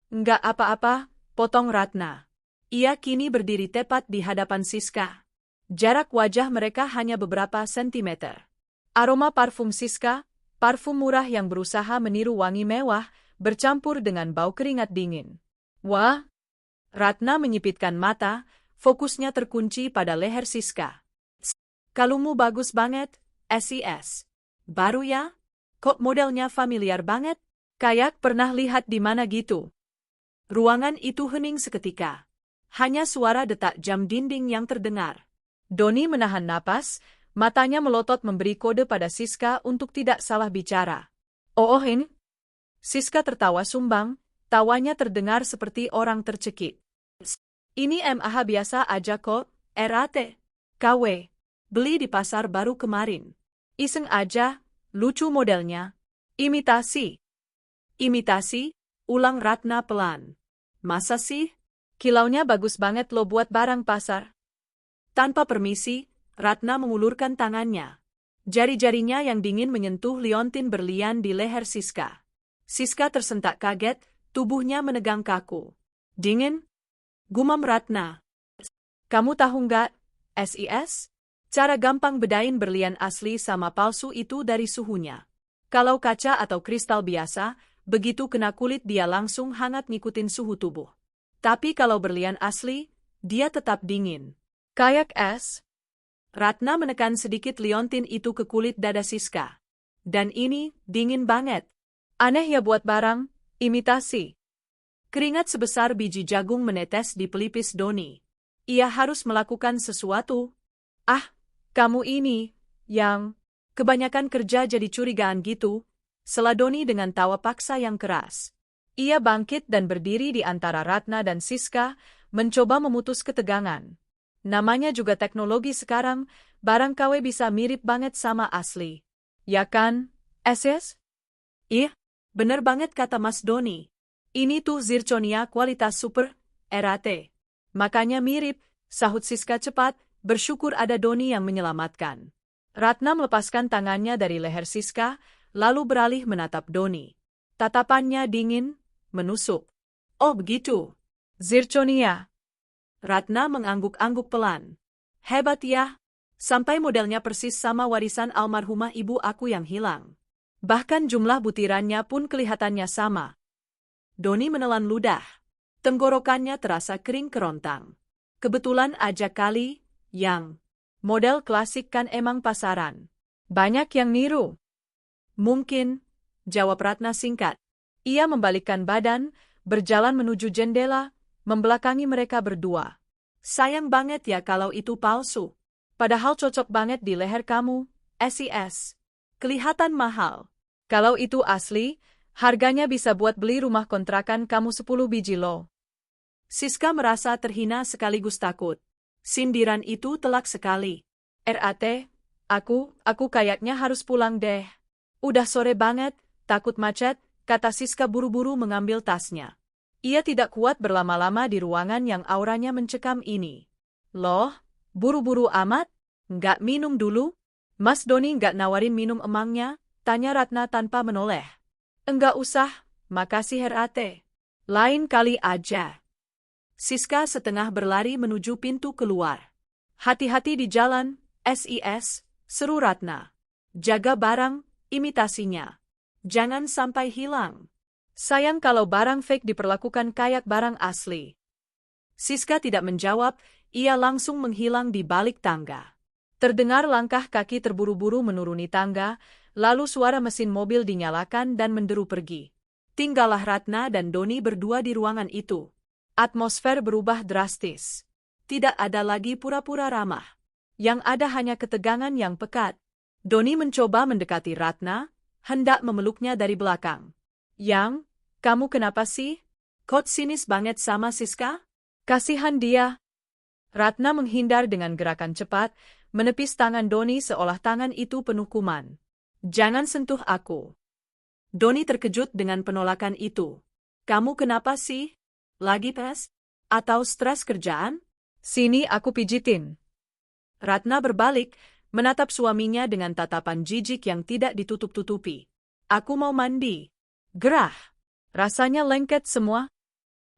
S1: Enggak apa-apa, potong Ratna.
S2: Ia kini berdiri tepat di hadapan Siska.
S1: Jarak wajah mereka hanya beberapa sentimeter. Aroma parfum Siska, parfum murah yang berusaha meniru wangi mewah, bercampur dengan bau keringat dingin. Wah! Ratna menyipitkan mata, fokusnya terkunci pada leher Siska.
S2: Kalungmu bagus banget, SIS. Baru ya? Kok modelnya familiar banget?
S1: Kayak pernah lihat di mana gitu.
S2: Ruangan itu hening seketika. Hanya suara detak jam dinding yang terdengar.
S1: Doni menahan napas, matanya melotot memberi kode pada Siska untuk tidak salah bicara. Ini? Siska tertawa sumbang, tawanya terdengar seperti orang tercekik. Ini MAH biasa aja kok, RAT. KW.
S2: Beli di pasar baru kemarin.
S1: Iseng aja, lucu modelnya. Imitasi.
S2: Imitasi? Ulang Ratna pelan. Masa sih?
S1: Kilaunya bagus banget lo buat barang pasar.
S2: Tanpa permisi, Ratna mengulurkan tangannya. Jari-jarinya yang dingin menyentuh liontin berlian di leher Siska. Siska tersentak kaget, tubuhnya menegang kaku.
S1: Dingin?
S2: Gumam Ratna.
S1: Kamu tahu nggak, SIS? Cara gampang bedain berlian asli sama palsu itu dari suhunya. Kalau kaca atau kristal biasa,
S2: Begitu kena kulit dia langsung hangat ngikutin suhu tubuh. Tapi kalau berlian asli, dia tetap dingin.
S1: Kayak es?
S2: Ratna menekan sedikit liontin itu ke kulit dada Siska. Dan ini, dingin banget.
S1: Aneh ya buat barang, imitasi.
S2: Keringat sebesar biji jagung menetes di pelipis Doni. Ia harus melakukan sesuatu.
S1: Ah, kamu ini, yang...
S2: Kebanyakan kerja jadi curigaan gitu, sela Doni dengan tawa paksa yang keras.
S1: Ia bangkit dan berdiri di antara Ratna dan Siska, mencoba memutus ketegangan. Namanya juga teknologi sekarang, barang KW bisa mirip banget sama asli. Ya kan, SS?
S2: Ih, bener banget kata Mas Doni. Ini tuh zirconia kualitas super, RAT.
S1: Makanya mirip, sahut Siska cepat, bersyukur ada Doni yang menyelamatkan. Ratna melepaskan tangannya dari leher Siska, lalu beralih menatap Doni. Tatapannya dingin, menusuk.
S2: Oh begitu.
S1: Zirconia.
S2: Ratna mengangguk-angguk pelan. Hebat ya, sampai modelnya persis sama warisan almarhumah ibu aku yang hilang.
S1: Bahkan jumlah butirannya pun kelihatannya sama.
S2: Doni menelan ludah. Tenggorokannya terasa kering kerontang. Kebetulan aja kali, yang...
S1: Model klasik kan emang pasaran. Banyak yang niru.
S2: Mungkin, jawab Ratna singkat.
S1: Ia membalikkan badan, berjalan menuju jendela, membelakangi mereka berdua.
S2: Sayang banget ya kalau itu palsu.
S1: Padahal cocok banget di leher kamu, SIS.
S2: Kelihatan mahal.
S1: Kalau itu asli, harganya bisa buat beli rumah kontrakan kamu 10 biji loh.
S2: Siska merasa terhina sekaligus takut. Sindiran itu telak sekali.
S1: RAT, aku kayaknya harus pulang deh. Udah sore banget, takut macet, kata Siska buru-buru mengambil tasnya. Ia tidak kuat berlama-lama di ruangan yang auranya mencekam ini. Loh, buru-buru amat? Nggak minum dulu? Mas Doni nggak nawarin minum emangnya? Tanya Ratna tanpa menoleh. Enggak usah, makasih RAT. Lain kali aja.
S2: Siska setengah berlari menuju pintu keluar.
S1: Hati-hati di jalan, SIS, seru Ratna. Jaga barang, imitasinya. Jangan sampai hilang. Sayang kalau barang fake diperlakukan kayak barang asli.
S2: Siska tidak menjawab, ia langsung menghilang di balik tangga.
S1: Terdengar langkah kaki terburu-buru menuruni tangga, lalu suara mesin mobil dinyalakan dan menderu pergi.
S2: Tinggallah Ratna dan Doni berdua di ruangan itu.
S1: Atmosfer berubah drastis.
S2: Tidak ada lagi pura-pura ramah.
S1: Yang ada hanya ketegangan yang pekat.
S2: Doni mencoba mendekati Ratna, hendak memeluknya dari belakang.
S1: Yang, kamu kenapa sih?
S2: Kok sinis banget sama Siska?
S1: Kasihan dia. Ratna menghindar dengan gerakan cepat, menepis tangan Doni seolah tangan itu penuh kuman. Jangan sentuh aku.
S2: Doni terkejut dengan penolakan itu. Kamu kenapa sih? Lagi pes? Atau stres kerjaan?
S1: Sini aku pijitin.
S2: Ratna berbalik, menatap suaminya dengan tatapan jijik yang tidak ditutup-tutupi. Aku mau mandi.
S1: Gerah. Rasanya lengket semua.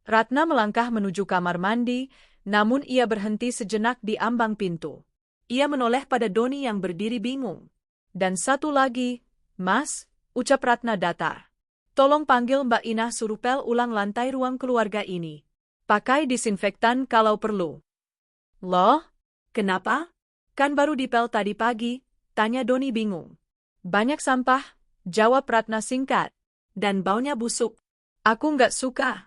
S1: Ratna melangkah menuju kamar mandi, namun ia berhenti sejenak di ambang pintu.
S2: Ia menoleh pada Doni yang berdiri bingung.
S1: Dan satu lagi, Mas, ucap Ratna datar. Tolong panggil Mbak Inah suruh pel ulang lantai ruang keluarga ini. Pakai disinfektan kalau perlu.
S2: Loh? Kenapa? Kan baru dipel tadi pagi, tanya Doni bingung.
S1: Banyak sampah, jawab Ratna singkat.
S2: Dan baunya busuk.
S1: Aku nggak suka.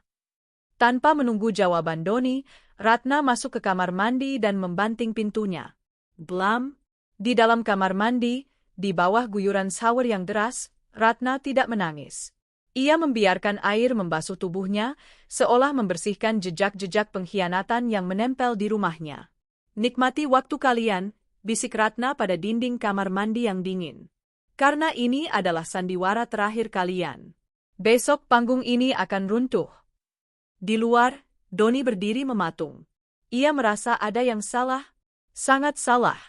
S1: Tanpa menunggu jawaban Doni, Ratna masuk ke kamar mandi dan membanting pintunya.
S2: Blam.
S1: Di dalam kamar mandi, di bawah guyuran shower yang deras, Ratna tidak menangis. Ia membiarkan air membasuh tubuhnya, seolah membersihkan jejak-jejak pengkhianatan yang menempel di rumahnya.
S2: Nikmati waktu kalian, bisik Ratna pada dinding kamar mandi yang dingin. Karena ini adalah sandiwara terakhir kalian.
S1: Besok panggung ini akan runtuh.
S2: Di luar, Doni berdiri mematung. Ia merasa ada yang salah, sangat salah.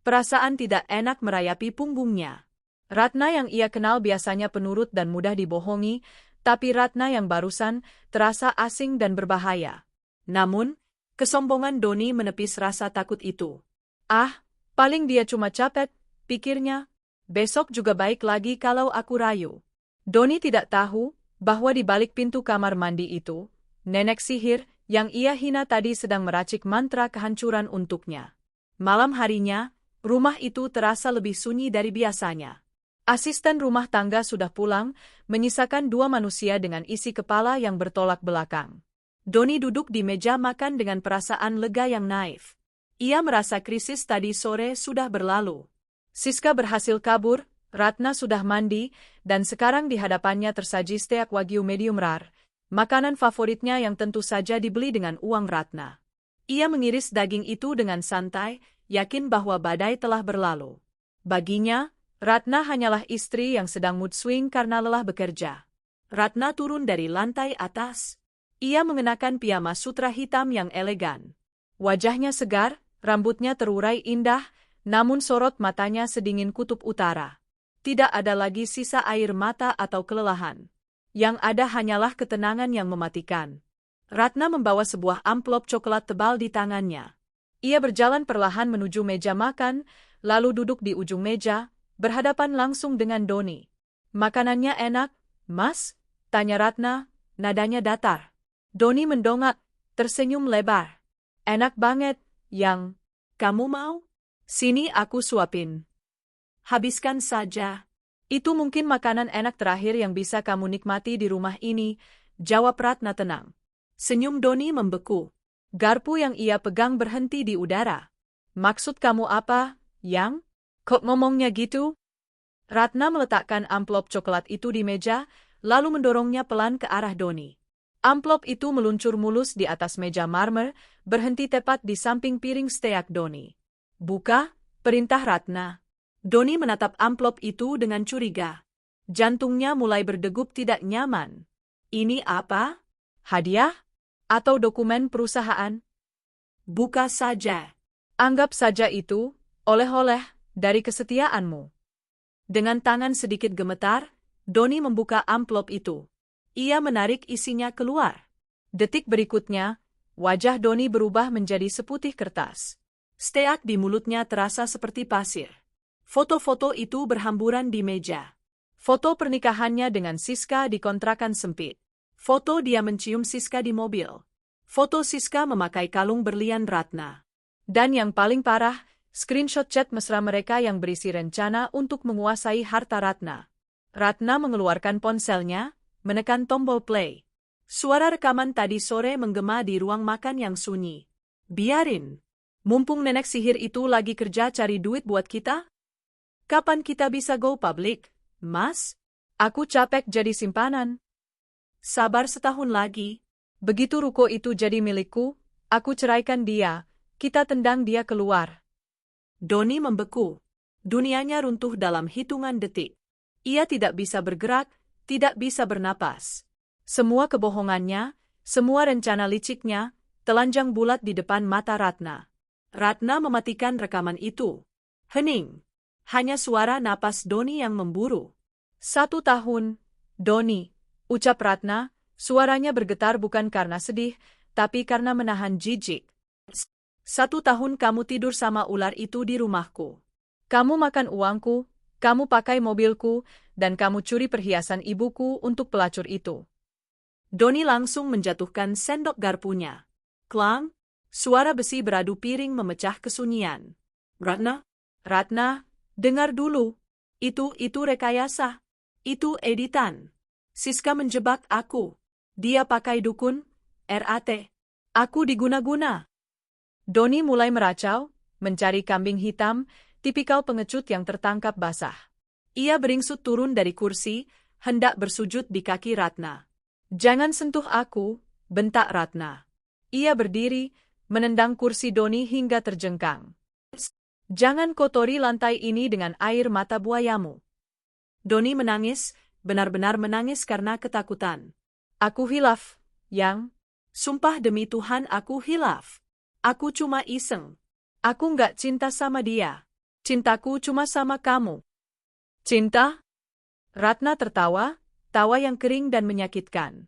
S2: Perasaan tidak enak merayapi punggungnya.
S1: Ratna yang ia kenal biasanya penurut dan mudah dibohongi, tapi Ratna yang barusan terasa asing dan berbahaya.
S2: Namun, kesombongan Doni menepis rasa takut itu.
S1: Ah, paling dia cuma capek, pikirnya. Besok juga baik lagi kalau aku rayu. Doni tidak tahu, bahwa di balik pintu kamar mandi itu, nenek sihir yang ia hina tadi sedang meracik mantra kehancuran untuknya. Malam harinya, rumah itu terasa lebih sunyi dari biasanya. Asisten rumah tangga sudah pulang, menyisakan dua manusia dengan isi kepala yang bertolak belakang. Doni duduk di meja makan dengan perasaan lega yang naif. Ia merasa krisis tadi sore sudah berlalu. Siska berhasil kabur, Ratna sudah mandi, dan sekarang di hadapannya tersaji steak wagyu medium rare, makanan favoritnya yang tentu saja dibeli dengan uang Ratna. Ia mengiris daging itu dengan santai, yakin bahwa badai telah berlalu. Baginya, Ratna hanyalah istri yang sedang mood swing karena lelah bekerja. Ratna turun dari lantai atas. Ia mengenakan piyama sutra hitam yang elegan. Wajahnya segar, rambutnya terurai indah, namun sorot matanya sedingin kutub utara. Tidak ada lagi sisa air mata atau kelelahan. Yang ada hanyalah ketenangan yang mematikan. Ratna membawa sebuah amplop coklat tebal di tangannya. Ia berjalan perlahan menuju meja makan, lalu duduk di ujung meja, berhadapan langsung dengan Doni. "Makanannya enak, Mas?" tanya Ratna, nadanya datar. Doni mendongak, tersenyum lebar. "Enak banget, Yang. Kamu mau? Sini aku suapin." "Habiskan saja. Itu mungkin makanan enak terakhir yang bisa kamu nikmati di rumah ini," jawab Ratna tenang. Senyum Doni membeku. Garpu yang ia pegang berhenti di udara. "Maksud kamu apa, Yang? Kok ngomongnya gitu?" Ratna meletakkan amplop coklat itu di meja, lalu mendorongnya pelan ke arah Doni. Amplop itu meluncur mulus di atas meja marmer, berhenti tepat di samping piring steak Doni. "Buka," perintah Ratna. Doni menatap amplop itu dengan curiga. Jantungnya mulai berdegup tidak nyaman. "Ini apa? Hadiah? Atau dokumen perusahaan?" "Buka saja. Anggap saja itu oleh-oleh dari kesetiaanmu." Dengan tangan sedikit gemetar, Doni membuka amplop itu. Ia menarik isinya keluar. Detik berikutnya, wajah Doni berubah menjadi seputih kertas. Steak di mulutnya terasa seperti pasir. Foto-foto itu berhamburan di meja. Foto pernikahannya dengan Siska di kontrakan sempit. Foto dia mencium Siska di mobil. Foto Siska memakai kalung berlian Ratna. Dan yang paling parah, screenshot chat mesra mereka yang berisi rencana untuk menguasai harta Ratna. Ratna mengeluarkan ponselnya, menekan tombol play. Suara rekaman tadi sore menggema di ruang makan yang sunyi. "Biarin. Mumpung nenek sihir itu lagi kerja cari duit buat kita? Kapan kita bisa go public, Mas? Aku capek jadi simpanan." "Sabar setahun lagi. Begitu ruko itu jadi milikku, aku ceraikan dia, kita tendang dia keluar." Doni membeku. Dunianya runtuh dalam hitungan detik. Ia tidak bisa bergerak, tidak bisa bernapas. Semua kebohongannya, semua rencana liciknya, telanjang bulat di depan mata Ratna. Ratna mematikan rekaman itu. Hening. Hanya suara napas Doni yang memburu. "1 tahun, Doni," ucap Ratna, suaranya bergetar bukan karena sedih, tapi karena menahan jijik. "1 tahun kamu tidur sama ular itu di rumahku. Kamu makan uangku, kamu pakai mobilku, dan kamu curi perhiasan ibuku untuk pelacur itu." Doni langsung menjatuhkan sendok garpunya. Klang, suara besi beradu piring memecah kesunyian. "Ratna? Ratna, dengar dulu. Itu rekayasa. Itu editan. Siska menjebak aku. Dia pakai dukun, RAT. Aku diguna-guna." Doni mulai meracau, mencari kambing hitam, tipikal pengecut yang tertangkap basah. Ia beringsut turun dari kursi, hendak bersujud di kaki Ratna. "Jangan sentuh aku," bentak Ratna. Ia berdiri, menendang kursi Doni hingga terjengkang. "Jangan kotori lantai ini dengan air mata buayamu." Doni menangis, benar-benar menangis karena ketakutan. "Aku hilaf, Yang. Sumpah demi Tuhan aku hilaf. Aku cuma iseng. Aku nggak cinta sama dia. Cintaku cuma sama kamu." "Cinta?" Ratna tertawa, tawa yang kering dan menyakitkan.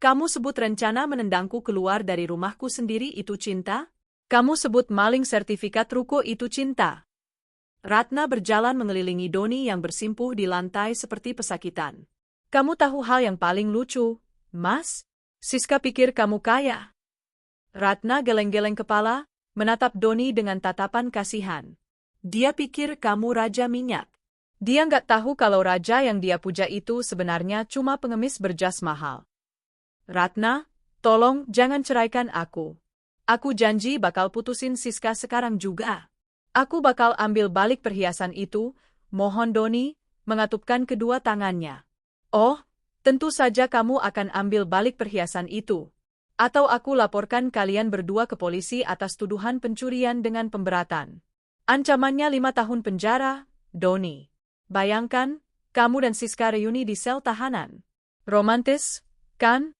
S1: "Kamu sebut rencana menendangku keluar dari rumahku sendiri itu cinta? Kamu sebut maling sertifikat ruko itu cinta?" Ratna berjalan mengelilingi Doni yang bersimpuh di lantai seperti pesakitan. Kamu tahu hal yang paling lucu, Mas? Siska pikir kamu kaya. Ratna geleng-geleng kepala, menatap Doni dengan tatapan kasihan.
S2: Dia pikir kamu raja minyak.
S1: Dia nggak tahu kalau raja yang dia puja itu sebenarnya cuma pengemis berjas mahal. Ratna, tolong jangan ceraikan aku. Aku janji bakal putusin Siska sekarang juga. Aku bakal ambil balik perhiasan itu, mohon Doni, mengatupkan kedua tangannya. Oh, tentu saja kamu akan ambil balik perhiasan itu. Atau aku laporkan kalian berdua ke polisi atas tuduhan pencurian dengan pemberatan. Ancamannya 5 tahun penjara, Doni. Bayangkan, kamu dan Siska reuni di sel tahanan. Romantis, kan?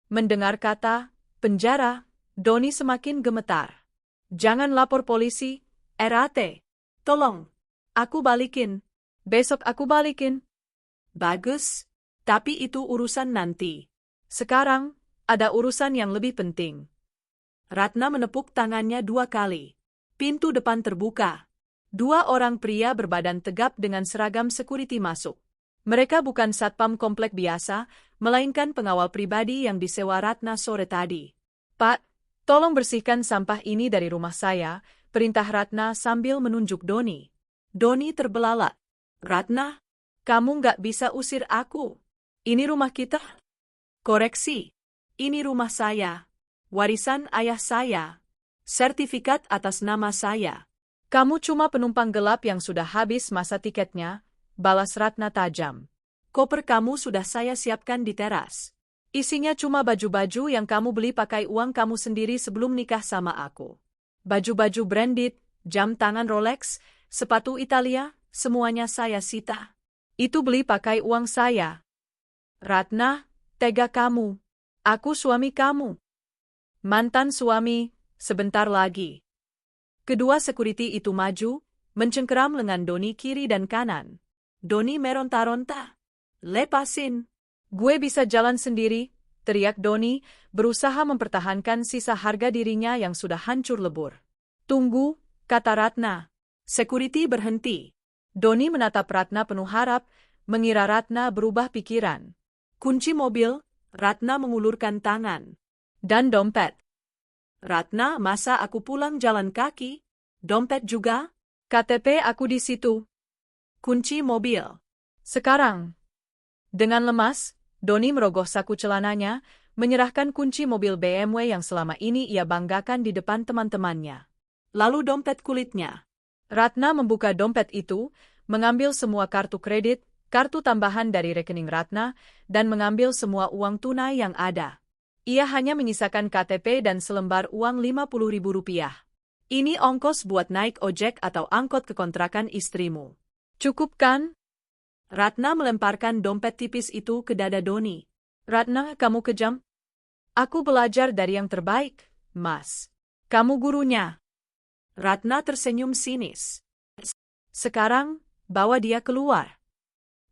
S1: Mendengar kata penjara, Doni semakin gemetar. Jangan lapor polisi, RAT.
S2: Tolong, aku balikin.
S1: Besok aku balikin.
S2: Bagus, tapi itu urusan nanti.
S1: Sekarang, ada urusan yang lebih penting.
S2: Ratna menepuk tangannya 2 kali. Pintu depan terbuka. 2 orang pria berbadan tegap dengan seragam security masuk. Mereka bukan satpam komplek biasa, melainkan pengawal pribadi yang disewa Ratna sore tadi. Pak, tolong bersihkan sampah ini dari rumah saya, perintah Ratna sambil menunjuk Doni. Doni terbelalak. Ratna,
S1: Kamu nggak bisa usir aku. Ini rumah kita.
S2: koreksi. Ini rumah saya. Warisan ayah saya. Sertifikat atas nama saya.
S1: Kamu cuma penumpang gelap yang sudah habis masa tiketnya, balas Ratna tajam.
S2: Koper kamu sudah saya siapkan di teras.
S1: Isinya cuma baju-baju yang kamu beli pakai uang kamu sendiri sebelum nikah sama aku. Baju-baju branded, jam tangan Rolex, sepatu Italia, semuanya saya sita. Itu beli pakai uang saya. Ratna, tega kamu. Aku suami kamu. Mantan suami, sebentar lagi. Kedua security itu maju, mencengkeram lengan Doni kiri dan kanan.
S2: Doni meronta-ronta. Lepasin.
S1: Gue bisa jalan sendiri, teriak Doni, berusaha mempertahankan sisa harga dirinya yang sudah hancur lebur. Tunggu, kata Ratna.
S2: Security berhenti.
S1: Doni menatap Ratna penuh harap, mengira Ratna berubah pikiran.
S2: Kunci mobil, Ratna mengulurkan tangan.
S1: Dan dompet.
S2: Ratna, masa aku pulang jalan kaki? Dompet juga?
S1: KTP aku di situ.
S2: Kunci mobil.
S1: Sekarang. Dengan lemas, Doni merogoh saku celananya, menyerahkan kunci mobil BMW yang selama ini ia banggakan di depan teman-temannya.
S2: Lalu dompet kulitnya.
S1: Ratna membuka dompet itu, mengambil semua kartu kredit, kartu tambahan dari rekening Ratna, dan mengambil semua uang tunai yang ada. Ia hanya menyisakan KTP dan selembar uang Rp50.000. Ini ongkos buat naik ojek atau angkot ke kontrakan istrimu. Cukup kan?
S2: Ratna melemparkan dompet tipis itu ke dada Doni.
S1: Ratna, kamu kejam? Aku belajar dari yang terbaik, Mas. Kamu gurunya.
S2: Ratna tersenyum sinis.
S1: Sekarang, bawa dia keluar.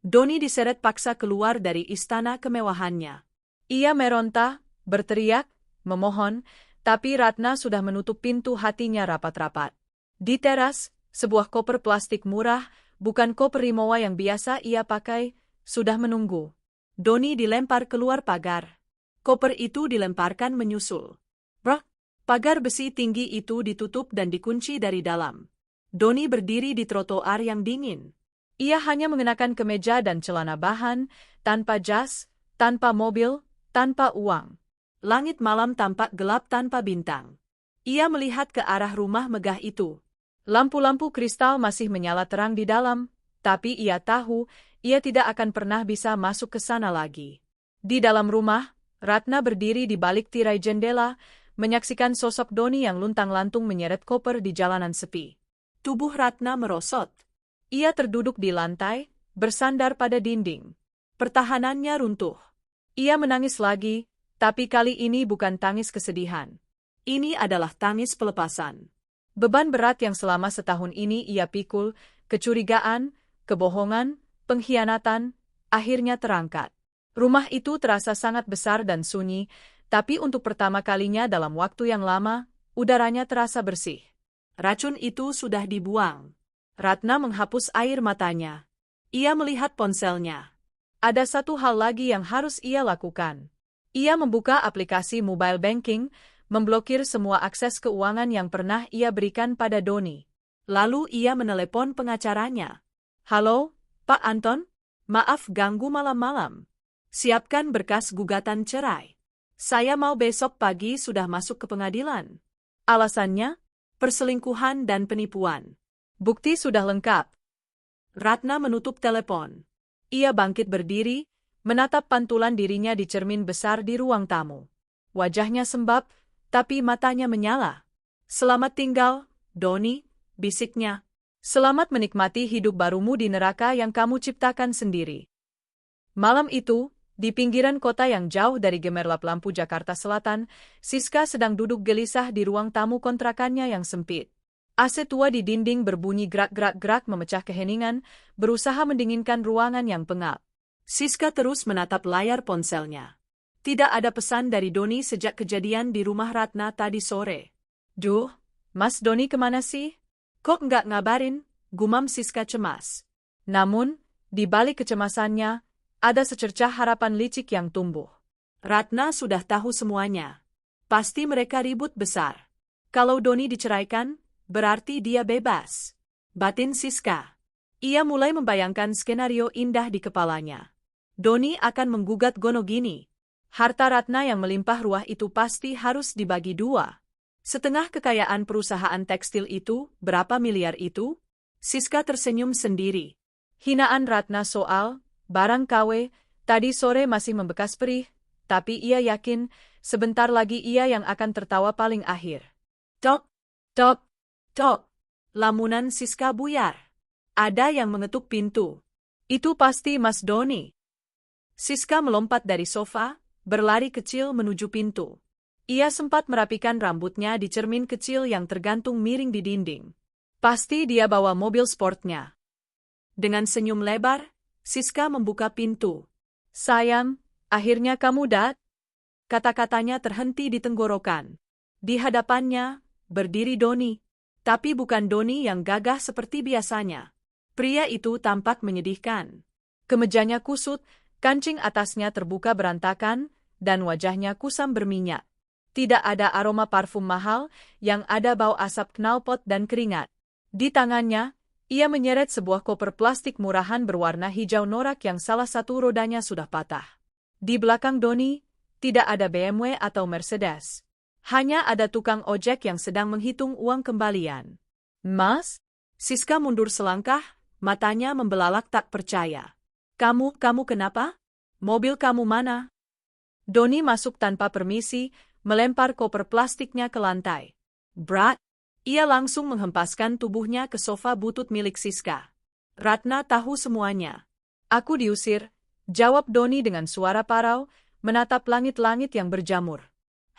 S2: Doni diseret paksa keluar dari istana kemewahannya.
S1: Ia meronta, berteriak, memohon, tapi Ratna sudah menutup pintu hatinya rapat-rapat. Di teras, sebuah koper plastik murah, bukan koper Rimowa yang biasa ia pakai, sudah menunggu.
S2: Doni dilempar keluar pagar. Koper itu dilemparkan menyusul. Brak! Pagar besi tinggi itu ditutup dan dikunci dari dalam. Doni berdiri di trotoar yang dingin.
S1: Ia hanya mengenakan kemeja dan celana bahan, tanpa jas, tanpa mobil, tanpa uang.
S2: Langit malam tampak gelap tanpa bintang. Ia melihat ke arah rumah megah itu.
S1: Lampu-lampu kristal masih menyala terang di dalam, tapi ia tahu ia tidak akan pernah bisa masuk ke sana lagi. Di dalam rumah, Ratna berdiri di balik tirai jendela, menyaksikan sosok Doni yang luntang-lantung menyeret koper di jalanan sepi.
S2: Tubuh Ratna merosot.
S1: Ia terduduk di lantai, bersandar pada dinding.
S2: Pertahanannya runtuh.
S1: Ia menangis lagi, tapi kali ini bukan tangis kesedihan.
S2: Ini adalah tangis pelepasan.
S1: Beban berat yang selama setahun ini ia pikul, kecurigaan, kebohongan, pengkhianatan, akhirnya terangkat. Rumah itu terasa sangat besar dan sunyi, tapi untuk pertama kalinya dalam waktu yang lama, udaranya terasa bersih.
S2: Racun itu sudah dibuang.
S1: Ratna menghapus air matanya.
S2: Ia melihat ponselnya.
S1: Ada satu hal lagi yang harus ia lakukan. Ia membuka aplikasi mobile banking, memblokir semua akses keuangan yang pernah ia berikan pada Doni.
S2: Lalu ia menelepon pengacaranya.
S1: Halo,
S2: Pak Anton? Maaf ganggu malam-malam. Siapkan berkas gugatan cerai. Saya mau besok pagi sudah masuk ke pengadilan.
S1: Alasannya?
S2: Perselingkuhan dan penipuan.
S1: Bukti sudah lengkap.
S2: Ratna menutup telepon.
S1: Ia bangkit berdiri, menatap pantulan dirinya di cermin besar di ruang tamu. Wajahnya sembab, tapi matanya menyala.
S2: Selamat tinggal, Doni, bisiknya.
S1: Selamat menikmati hidup barumu di neraka yang kamu ciptakan sendiri. Malam itu, di pinggiran kota yang jauh dari gemerlap lampu Jakarta Selatan, Siska sedang duduk gelisah di ruang tamu kontrakannya yang sempit. AC tua di dinding berbunyi gerak-gerak-gerak memecah keheningan, berusaha mendinginkan ruangan yang pengap.
S2: Siska terus menatap layar ponselnya. Tidak ada pesan dari Doni sejak kejadian di rumah Ratna tadi sore.
S1: Duh, Mas Doni kemana sih?
S2: Kok nggak ngabarin? Gumam Siska cemas.
S1: Namun, di balik kecemasannya, ada secercah harapan licik yang tumbuh.
S2: Ratna sudah tahu semuanya. Pasti mereka ribut besar. Kalau Doni diceraikan, berarti dia bebas. Batin Siska. Ia mulai membayangkan skenario indah di kepalanya. Doni akan menggugat Gonogini.
S1: Harta Ratna yang melimpah ruah itu pasti harus dibagi dua.
S2: Setengah kekayaan perusahaan tekstil itu, berapa miliar itu? Siska tersenyum sendiri.
S1: Hinaan Ratna soal barang KW tadi sore masih membekas perih, tapi ia yakin sebentar lagi ia yang akan tertawa paling akhir.
S2: Tok, tok, tok. Lamunan Siska buyar. Ada yang mengetuk pintu.
S1: Itu pasti Mas Doni.
S2: Siska melompat dari sofa, berlari kecil menuju pintu. Ia sempat merapikan rambutnya di cermin kecil yang tergantung miring di dinding.
S1: Pasti dia bawa mobil sportnya.
S2: Dengan senyum lebar, Siska membuka pintu.
S1: Sayang, akhirnya kamu dat.
S2: Kata-katanya terhenti di tenggorokan. Di hadapannya, berdiri Doni. Tapi bukan Doni yang gagah seperti biasanya. Pria itu tampak menyedihkan.
S1: Kemejanya kusut, kancing atasnya terbuka berantakan, dan wajahnya kusam berminyak. Tidak ada aroma parfum mahal, yang ada bau asap knalpot dan keringat. Di tangannya, ia menyeret sebuah koper plastik murahan berwarna hijau norak yang salah satu rodanya sudah patah. Di belakang Doni, tidak ada BMW atau Mercedes. Hanya ada tukang ojek yang sedang menghitung uang kembalian. Mas?
S2: Siska mundur selangkah, matanya membelalak tak percaya. Kamu kenapa? Mobil kamu mana?
S1: Doni masuk tanpa permisi, melempar koper plastiknya ke lantai.
S2: Brat! Ia langsung menghempaskan tubuhnya ke sofa butut milik Siska. Ratna tahu semuanya.
S1: Aku diusir, jawab Doni dengan suara parau, menatap langit-langit yang berjamur.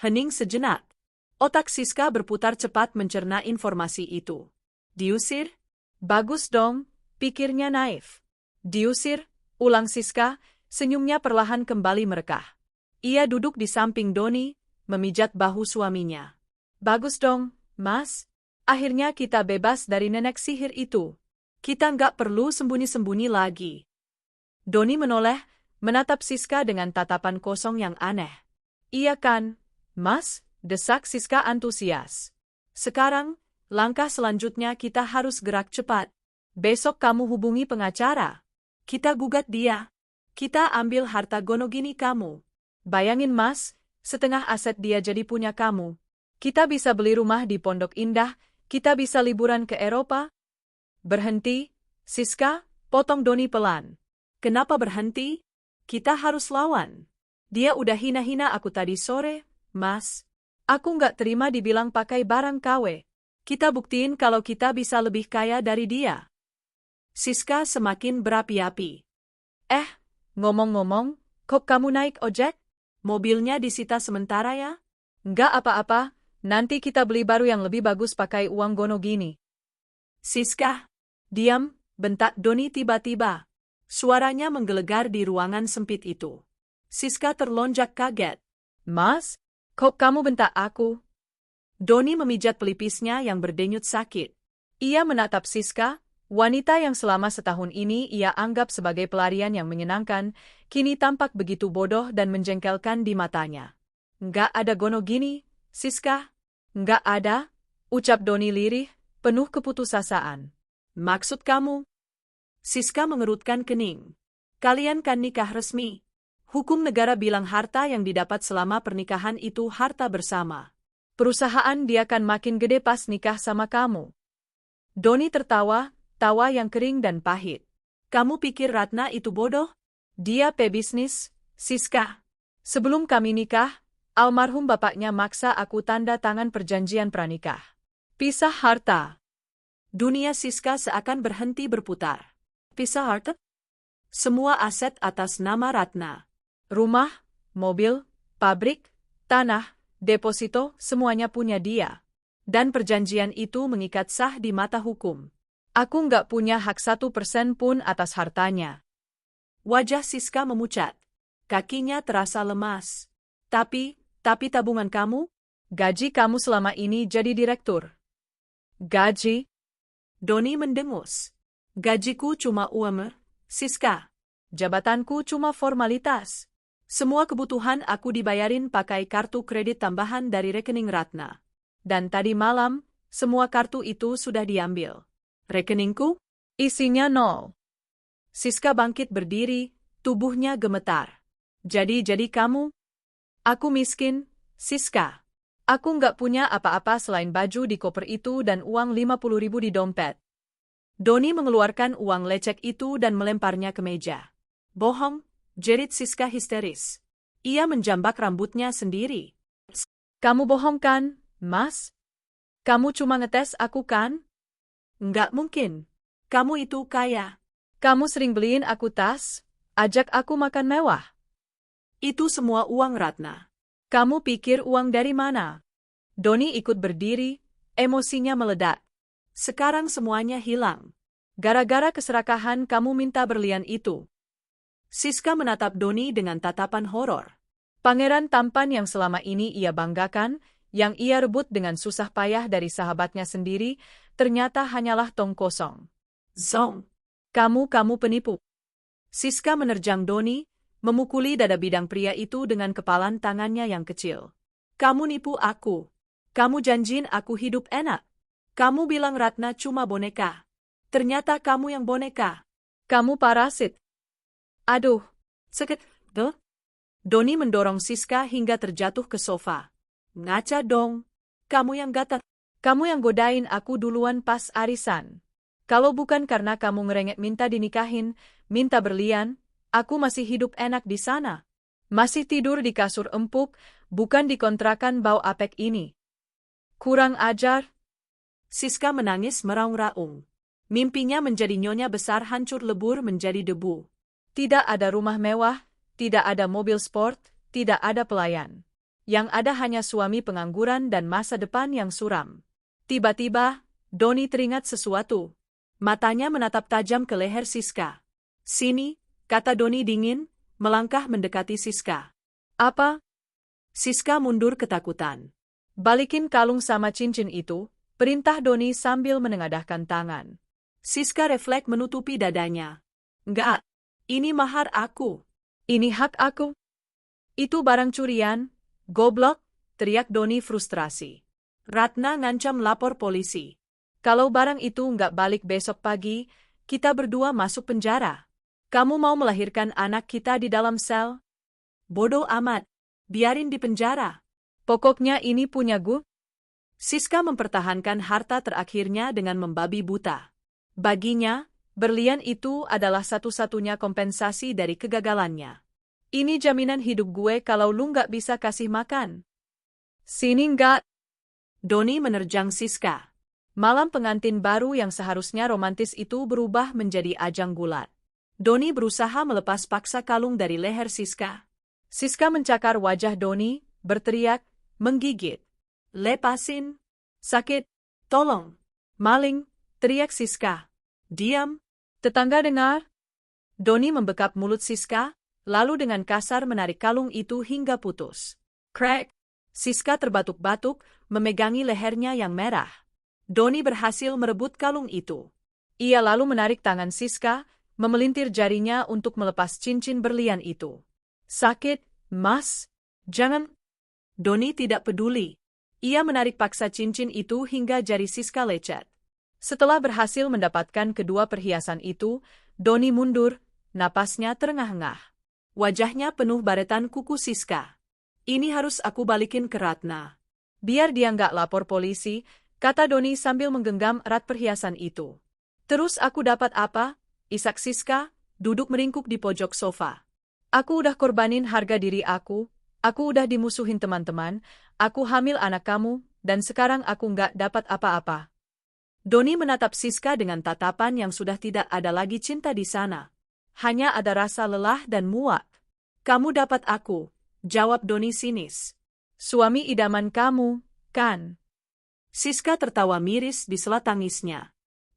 S2: Hening sejenak. Otak Siska berputar cepat mencerna informasi itu. Diusir?
S1: Bagus dong, pikirnya naif. Diusir, ulang Siska, senyumnya perlahan kembali merekah. Ia duduk di samping Doni, memijat bahu suaminya. Bagus dong, Mas. Akhirnya kita bebas dari nenek sihir itu.
S2: Kita nggak perlu sembunyi-sembunyi lagi.
S1: Doni menoleh, menatap Siska dengan tatapan kosong yang aneh. Iya kan, Mas? Desak Siska antusias.
S2: Sekarang, langkah selanjutnya kita harus gerak cepat.
S1: Besok kamu hubungi pengacara.
S2: Kita gugat dia. Kita ambil harta Gonogini kamu.
S1: Bayangin Mas, setengah aset dia jadi punya kamu. Kita bisa beli rumah di Pondok Indah, kita bisa liburan ke Eropa. Berhenti, Siska, potong Doni pelan.
S2: Kenapa berhenti? Kita harus lawan. Dia udah hina-hina aku tadi sore, Mas.
S1: Aku nggak terima dibilang pakai barang KW.
S2: Kita buktiin kalau kita bisa lebih kaya dari dia. Siska semakin berapi-api.
S1: Ngomong-ngomong, kok kamu naik ojek?
S2: Mobilnya disita sementara ya?
S1: Nggak apa-apa, nanti kita beli baru yang lebih bagus pakai uang Gonogini.
S2: Siska, diam, bentak Doni tiba-tiba. Suaranya menggelegar di ruangan sempit itu. Siska terlonjak kaget.
S1: Mas, kok kamu bentak aku?
S2: Doni memijat pelipisnya yang berdenyut sakit.
S1: Ia menatap Siska, Wanita yang selama setahun ini ia anggap sebagai pelarian yang menyenangkan, kini tampak begitu bodoh dan menjengkelkan di matanya. Nggak ada gono gini, Siska? Nggak ada, ucap Doni lirih, penuh keputusasaan.
S2: Maksud kamu? Siska mengerutkan kening. Kalian kan nikah resmi. Hukum negara bilang harta yang didapat selama pernikahan itu harta bersama.
S1: Perusahaan dia kan makin gede pas nikah sama kamu. Doni tertawa, tawa yang kering dan pahit.
S2: Kamu pikir Ratna itu bodoh?
S1: Dia pebisnis, Siska. Sebelum kami nikah, almarhum bapaknya maksa aku tanda tangan perjanjian pranikah. Pisah harta.
S2: Dunia Siska seakan berhenti berputar. Pisah harta? Semua aset atas nama Ratna.
S1: Rumah, mobil, pabrik, tanah, deposito, semuanya punya dia. Dan perjanjian itu mengikat sah di mata hukum. Aku nggak punya hak 1% pun atas hartanya.
S2: Wajah Siska memucat. Kakinya terasa lemas. Tapi tabungan kamu?
S1: Gaji kamu selama ini jadi direktur. Gaji?
S2: Doni mendengus. Gajiku cuma UMR, Siska.
S1: Jabatanku cuma formalitas.
S2: Semua kebutuhan aku dibayarin pakai kartu kredit tambahan dari rekening Ratna.
S1: Dan tadi malam, semua kartu itu sudah diambil.
S2: Rekeningku?
S1: Isinya 0. Siska bangkit berdiri, tubuhnya gemetar. Jadi kamu? Aku miskin, Siska. Aku nggak punya apa-apa selain baju di koper itu dan uang 50.000 di dompet.
S2: Doni mengeluarkan uang lecek itu dan melemparnya ke meja. Bohong, jerit Siska histeris. Ia menjambak rambutnya sendiri.
S1: Kamu bohong kan, Mas? Kamu cuma ngetes aku kan?
S2: Nggak mungkin. Kamu itu kaya.
S1: Kamu sering beliin aku tas, ajak aku makan mewah.
S2: Itu semua uang Ratna.
S1: Kamu pikir uang dari mana? Doni ikut berdiri, emosinya meledak.
S2: Sekarang semuanya hilang.
S1: Gara-gara keserakahan kamu minta berlian itu.
S2: Siska menatap Doni dengan tatapan horor.
S1: Pangeran tampan yang selama ini ia banggakan, yang ia rebut dengan susah payah dari sahabatnya sendiri, ternyata hanyalah tong kosong.
S2: Zong.
S1: Kamu penipu.
S2: Siska menerjang Doni, memukuli dada bidang pria itu dengan kepalan tangannya yang kecil. Kamu nipu aku. Kamu janjiin aku hidup enak. Kamu bilang Ratna cuma boneka. Ternyata kamu yang boneka.
S1: Kamu parasit. Aduh.
S2: Sakit. Doni mendorong Siska hingga terjatuh ke sofa. Ngaca dong. Kamu yang gatal.
S1: Kamu yang godain aku duluan pas arisan. Kalau bukan karena kamu ngerengek minta dinikahin, minta berlian, aku masih hidup enak di sana. Masih tidur di kasur empuk, bukan di kontrakan bau apek ini. Kurang ajar.
S2: Siska menangis meraung-raung. Mimpinya menjadi nyonya besar hancur lebur menjadi debu.
S1: Tidak ada rumah mewah, tidak ada mobil sport, tidak ada pelayan. Yang ada hanya suami pengangguran dan masa depan yang suram. Tiba-tiba, Doni teringat sesuatu. Matanya menatap tajam ke leher Siska.
S2: Sini, kata Doni dingin, melangkah mendekati Siska.
S1: Apa?
S2: Siska mundur ketakutan.
S1: Balikin kalung sama cincin itu, perintah Doni sambil menengadahkan tangan.
S2: Siska refleks menutupi dadanya. Enggak, ini mahar aku.
S1: Ini hak aku. Itu barang curian, goblok, teriak Doni frustrasi.
S2: Ratna ngancam lapor polisi.
S1: Kalau barang itu nggak balik besok pagi, kita berdua masuk penjara. Kamu mau melahirkan anak kita di dalam sel?
S2: Bodoh amat, biarin di penjara.
S1: Pokoknya ini punya gue.
S2: Siska mempertahankan harta terakhirnya dengan membabi buta. Baginya, berlian itu adalah satu-satunya kompensasi dari kegagalannya.
S1: Ini jaminan hidup gue kalau lu nggak bisa kasih makan. Sini nggak.
S2: Doni menerjang Siska.
S1: Malam pengantin baru yang seharusnya romantis itu berubah menjadi ajang gulat.
S2: Doni berusaha melepas paksa kalung dari leher Siska.
S1: Siska mencakar wajah Doni, berteriak, menggigit.
S2: Lepasin.
S1: Sakit.
S2: Tolong.
S1: Maling, teriak Siska.
S2: Diam.
S1: Tetangga dengar. Doni membekap mulut Siska, lalu dengan kasar menarik kalung itu hingga putus. Crack. Siska terbatuk-batuk, memegangi lehernya yang merah. Doni berhasil merebut kalung itu. Ia lalu menarik tangan Siska, memelintir jarinya untuk melepas cincin berlian itu. Sakit, Mas? Jangan.
S2: Doni tidak peduli. Ia menarik paksa cincin itu hingga jari Siska lecet.
S1: Setelah berhasil mendapatkan kedua perhiasan itu, Doni mundur, napasnya terengah-engah.
S2: Wajahnya penuh baretan kuku Siska. Ini harus aku balikin ke Ratna.
S1: Biar dia nggak lapor polisi, kata Doni sambil menggenggam erat perhiasan itu. Terus aku dapat apa? Isak Siska, duduk meringkuk di pojok sofa. Aku udah korbanin harga diri aku udah dimusuhin teman-teman, aku hamil anak kamu, dan sekarang aku nggak dapat apa-apa.
S2: Doni menatap Siska dengan tatapan yang sudah tidak ada lagi cinta di sana. Hanya ada rasa lelah dan muak. Kamu dapat aku, jawab Doni sinis.
S1: Suami idaman kamu, kan?
S2: Siska tertawa miris di sela tangisnya.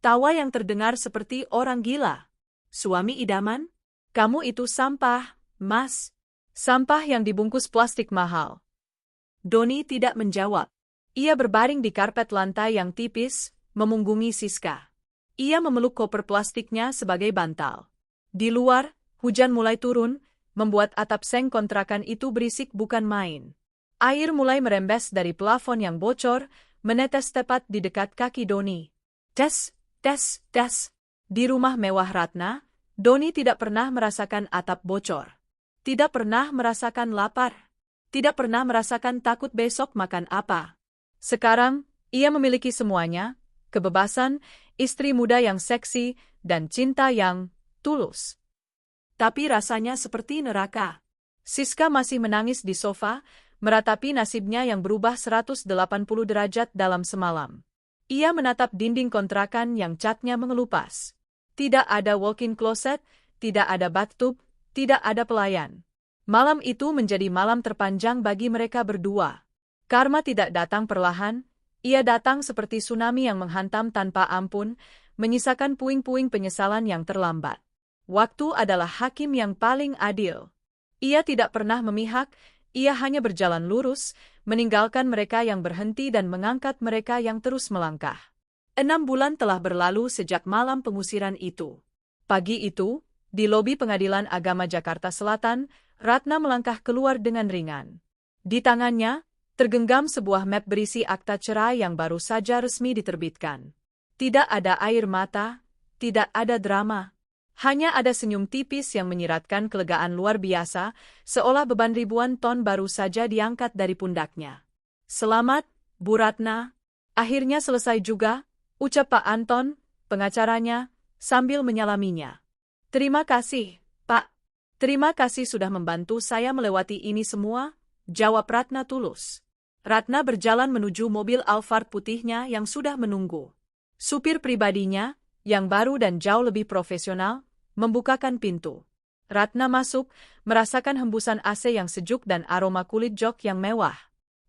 S2: Tawa yang terdengar seperti orang gila. Suami idaman?
S1: Kamu itu sampah, Mas. Sampah yang dibungkus plastik mahal.
S2: Doni tidak menjawab.
S1: Ia berbaring di karpet lantai yang tipis, memunggungi Siska. Ia memeluk koper plastiknya sebagai bantal. Di luar, hujan mulai turun, membuat atap seng kontrakan itu berisik bukan main. Air mulai merembes dari plafon yang bocor, menetes tepat di dekat kaki Doni. Tes, tes, tes. Di rumah mewah Ratna, Doni tidak pernah merasakan atap bocor. Tidak pernah merasakan lapar. Tidak pernah merasakan takut besok makan apa. Sekarang, ia memiliki semuanya, kebebasan, istri muda yang seksi, dan cinta yang tulus.
S2: Tapi rasanya seperti neraka.
S1: Siska masih menangis di sofa, meratapi nasibnya yang berubah 180 derajat dalam semalam. Ia menatap dinding kontrakan yang catnya mengelupas. Tidak ada walk-in closet, tidak ada bathtub, tidak ada pelayan. Malam itu menjadi malam terpanjang bagi mereka berdua. Karma tidak datang perlahan, ia datang seperti tsunami yang menghantam tanpa ampun, menyisakan puing-puing penyesalan yang terlambat. Waktu adalah hakim yang paling adil. Ia tidak pernah memihak, ia hanya berjalan lurus, meninggalkan mereka yang berhenti dan mengangkat mereka yang terus melangkah.
S2: 6 bulan telah berlalu sejak malam pengusiran itu.
S1: Pagi itu, di lobi Pengadilan Agama Jakarta Selatan, Ratna melangkah keluar dengan ringan. Di tangannya, tergenggam sebuah map berisi akta cerai yang baru saja resmi diterbitkan. Tidak ada air mata, tidak ada drama. Hanya ada senyum tipis yang menyiratkan kelegaan luar biasa, seolah beban ribuan ton baru saja diangkat dari pundaknya. Selamat, Bu Ratna. Akhirnya selesai juga, ucap Pak Anton, pengacaranya, sambil menyalaminya. Terima kasih, Pak. Terima kasih sudah membantu saya melewati ini semua, jawab Ratna tulus. Ratna berjalan menuju mobil Alphard putihnya yang sudah menunggu. Supir pribadinya, yang baru dan jauh lebih profesional, membukakan pintu. Ratna masuk, merasakan hembusan AC yang sejuk dan aroma kulit jok yang mewah.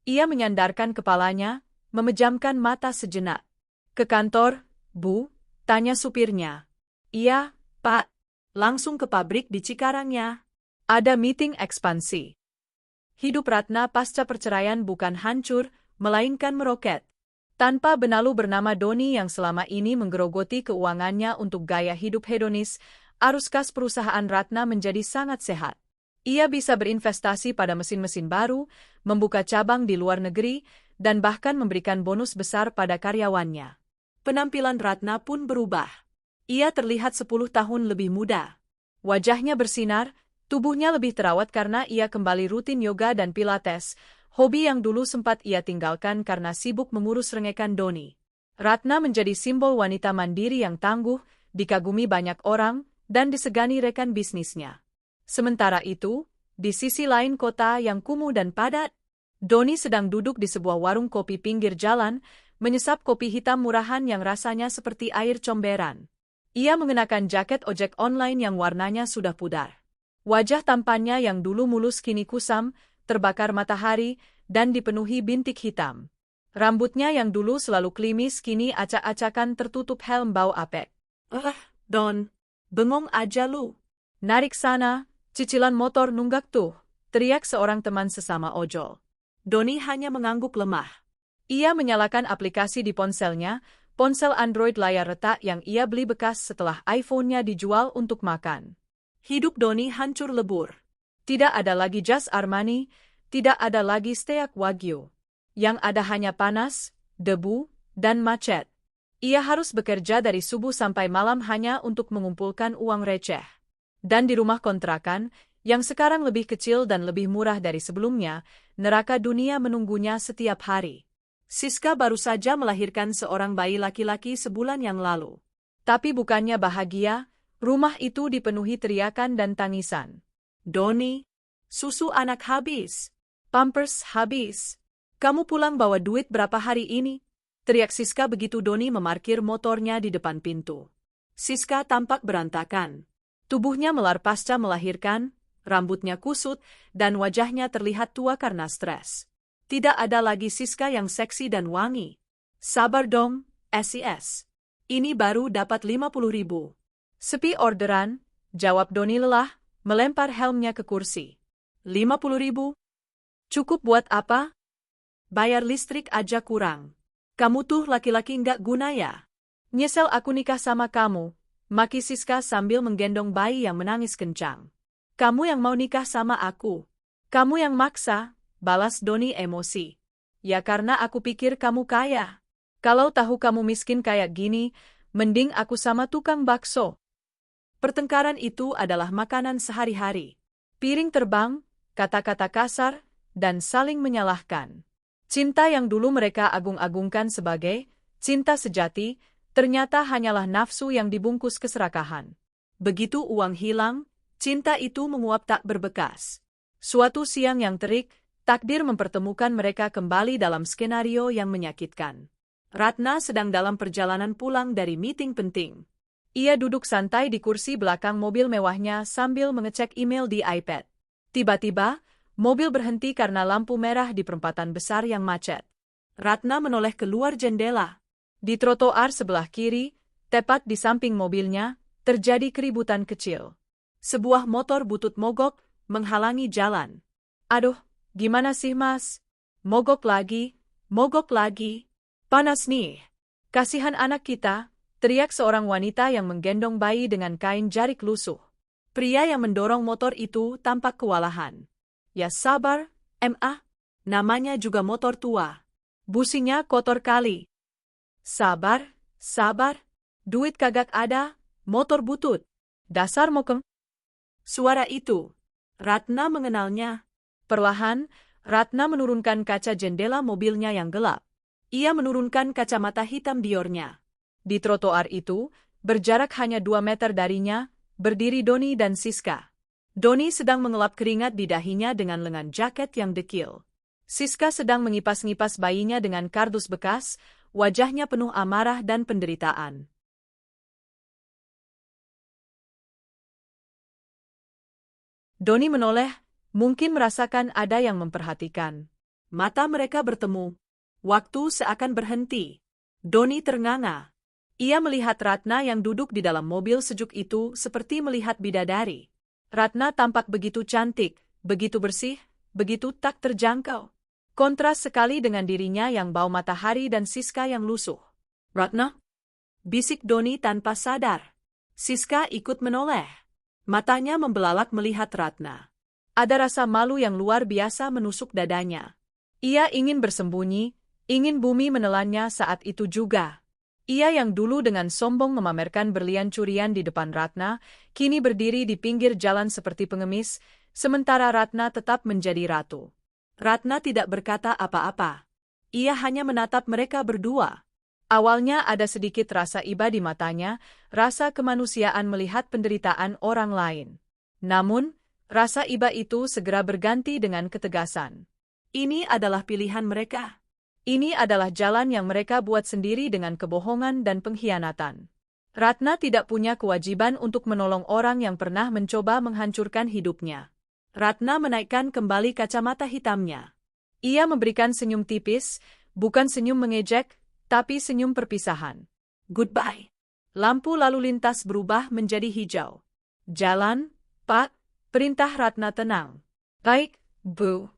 S1: Ia menyandarkan kepalanya, memejamkan mata sejenak. Ke kantor, Bu? Tanya supirnya. Iya, Pak.
S2: Langsung ke pabrik di Cikarangnya.
S1: Ada meeting ekspansi. Hidup Ratna pasca perceraian bukan hancur, melainkan meroket. Tanpa benalu bernama Doni yang selama ini menggerogoti keuangannya untuk gaya hidup hedonis, arus kas perusahaan Ratna menjadi sangat sehat. Ia bisa berinvestasi pada mesin-mesin baru, membuka cabang di luar negeri, dan bahkan memberikan bonus besar pada karyawannya.
S2: Penampilan Ratna pun berubah. Ia terlihat 10 tahun lebih muda.
S1: Wajahnya bersinar, tubuhnya lebih terawat karena ia kembali rutin yoga dan pilates, hobi yang dulu sempat ia tinggalkan karena sibuk mengurus rengekan Doni. Ratna menjadi simbol wanita mandiri yang tangguh, dikagumi banyak orang, dan disegani rekan bisnisnya. Sementara itu, di sisi lain kota yang kumuh dan padat, Doni sedang duduk di sebuah warung kopi pinggir jalan, menyesap kopi hitam murahan yang rasanya seperti air comberan. Ia mengenakan jaket ojek online yang warnanya sudah pudar. Wajah tampannya yang dulu mulus kini kusam, terbakar matahari, dan dipenuhi bintik hitam. Rambutnya yang dulu selalu klimis kini acak-acakan tertutup helm bau apek.
S2: Don, bengong aja lu.
S1: Narik sana, cicilan motor nunggak tuh, teriak seorang teman sesama ojol.
S2: Doni hanya mengangguk lemah.
S1: Ia menyalakan aplikasi di ponselnya, ponsel Android layar retak yang ia beli bekas setelah iPhone-nya dijual untuk makan.
S2: Hidup Doni hancur lebur.
S1: Tidak ada lagi jas Armani, tidak ada lagi steak Wagyu. Yang ada hanya panas, debu, dan macet. Ia harus bekerja dari subuh sampai malam hanya untuk mengumpulkan uang receh. Dan di rumah kontrakan, yang sekarang lebih kecil dan lebih murah dari sebelumnya, neraka dunia menunggunya setiap hari.
S2: Siska baru saja melahirkan seorang bayi laki-laki sebulan yang lalu.
S1: Tapi bukannya bahagia, rumah itu dipenuhi teriakan dan tangisan.
S2: Doni, susu anak habis.
S1: Pampers habis.
S2: Kamu pulang bawa duit berapa hari ini? Teriak Siska begitu Doni memarkir motornya di depan pintu. Siska tampak berantakan.
S1: Tubuhnya melar pasca melahirkan, rambutnya kusut, dan wajahnya terlihat tua karena stres.
S2: Tidak ada lagi Siska yang seksi dan wangi. Sabar dong, SIS. Ini baru dapat 50.000.
S1: Sepi orderan, jawab Doni lelah, melempar helmnya ke kursi.
S2: 50.000?
S1: Cukup buat apa?
S2: Bayar listrik aja kurang. Kamu tuh laki-laki nggak guna ya?
S1: Nyesel aku nikah sama kamu, maki Siska sambil menggendong bayi yang menangis kencang.
S2: Kamu yang mau nikah sama aku.
S1: Kamu yang maksa, balas Doni emosi. Ya karena aku pikir kamu kaya. Kalau tahu kamu miskin kayak gini, mending aku sama tukang bakso.
S2: Pertengkaran itu adalah makanan sehari-hari.
S1: Piring terbang, kata-kata kasar, dan saling menyalahkan. Cinta yang dulu mereka agung-agungkan sebagai cinta sejati, ternyata hanyalah nafsu yang dibungkus keserakahan.
S2: Begitu uang hilang, cinta itu menguap tak berbekas.
S1: Suatu siang yang terik, takdir mempertemukan mereka kembali dalam skenario yang menyakitkan.
S2: Ratna sedang dalam perjalanan pulang dari meeting penting.
S1: Ia duduk santai di kursi belakang mobil mewahnya sambil mengecek email di iPad. Tiba-tiba, mobil berhenti karena lampu merah di perempatan besar yang macet.
S2: Ratna menoleh keluar jendela.
S1: Di trotoar sebelah kiri, tepat di samping mobilnya, terjadi keributan kecil.
S2: Sebuah motor butut mogok menghalangi jalan.
S1: Aduh, gimana sih mas? Mogok lagi, mogok lagi. Panas nih. Kasihan anak kita, teriak seorang wanita yang menggendong bayi dengan kain jarik lusuh.
S2: Pria yang mendorong motor itu tampak kewalahan. Ya sabar, MA. Namanya juga motor tua.
S1: Businya kotor kali. Sabar, sabar. Duit kagak ada, motor butut. Dasar mokeng.
S2: Suara itu. Ratna mengenalnya.
S1: Perlahan, Ratna menurunkan kaca jendela mobilnya yang gelap.
S2: Ia menurunkan kacamata hitam Diornya.
S1: Di trotoar itu, berjarak hanya 2 meter darinya, berdiri Doni dan Siska. Doni sedang mengelap keringat di dahinya dengan lengan jaket yang dekil. Siska sedang mengipas-ngipas bayinya dengan kardus bekas, wajahnya penuh amarah dan penderitaan. Doni menoleh, mungkin merasakan ada yang memperhatikan.
S2: Mata mereka bertemu. Waktu seakan berhenti. Doni ternganga. Ia melihat Ratna yang duduk di dalam mobil sejuk itu seperti melihat bidadari.
S1: Ratna tampak begitu cantik, begitu bersih, begitu tak terjangkau. Kontras sekali dengan dirinya yang bau matahari dan Siska yang lusuh.
S2: Ratna? Bisik Doni tanpa sadar. Siska ikut menoleh. Matanya membelalak melihat Ratna.
S1: Ada rasa malu yang luar biasa menusuk dadanya. Ia ingin bersembunyi, ingin bumi menelannya saat itu juga. Ia yang dulu dengan sombong memamerkan berlian curian di depan Ratna, kini berdiri di pinggir jalan seperti pengemis, sementara Ratna tetap menjadi ratu.
S2: Ratna tidak berkata apa-apa. Ia hanya menatap mereka berdua.
S1: Awalnya ada sedikit rasa iba di matanya, rasa kemanusiaan melihat penderitaan orang lain. Namun, rasa iba itu segera berganti dengan ketegasan.
S2: Ini adalah pilihan mereka.
S1: Ini adalah jalan yang mereka buat sendiri dengan kebohongan dan pengkhianatan. Ratna tidak punya kewajiban untuk menolong orang yang pernah mencoba menghancurkan hidupnya.
S2: Ratna menaikkan kembali kacamata hitamnya.
S1: Ia memberikan senyum tipis, bukan senyum mengejek, tapi senyum perpisahan.
S2: Goodbye.
S1: Lampu lalu lintas berubah menjadi hijau. Jalan, Pak, perintah Ratna tenang. Baik, Bu.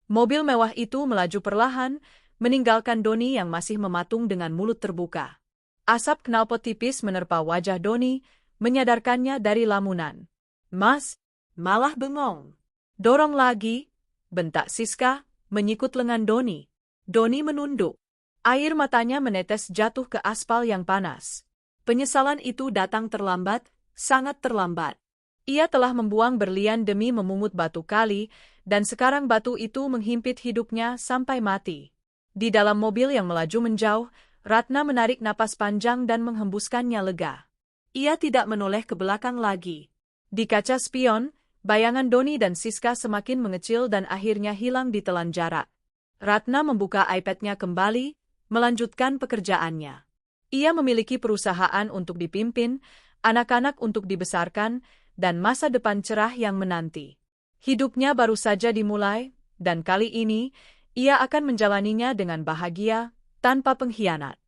S1: Mobil mewah itu melaju perlahan, meninggalkan Doni yang masih mematung dengan mulut terbuka. Asap knalpot tipis menerpa wajah Doni, menyadarkannya dari lamunan. Mas,
S2: Malah bengong.
S1: dorong lagi, bentak Siska, menyikut lengan Doni. Doni menunduk. Air matanya menetes jatuh ke aspal yang panas.
S2: Penyesalan itu datang terlambat, sangat terlambat.
S1: Ia telah membuang berlian demi memungut batu kali, dan sekarang batu itu menghimpit hidupnya sampai mati. Di dalam mobil yang melaju menjauh, Ratna menarik napas panjang dan menghembuskannya lega.
S2: Ia tidak menoleh ke belakang lagi.
S1: Di kaca spion, bayangan Doni dan Siska semakin mengecil dan akhirnya hilang ditelan jarak. Ratna membuka iPad-nya kembali, melanjutkan pekerjaannya. Ia memiliki perusahaan untuk dipimpin, anak-anak untuk dibesarkan, dan masa depan cerah yang menanti. Hidupnya baru saja dimulai, dan kali ini, ia akan menjalaninya dengan bahagia, tanpa pengkhianat.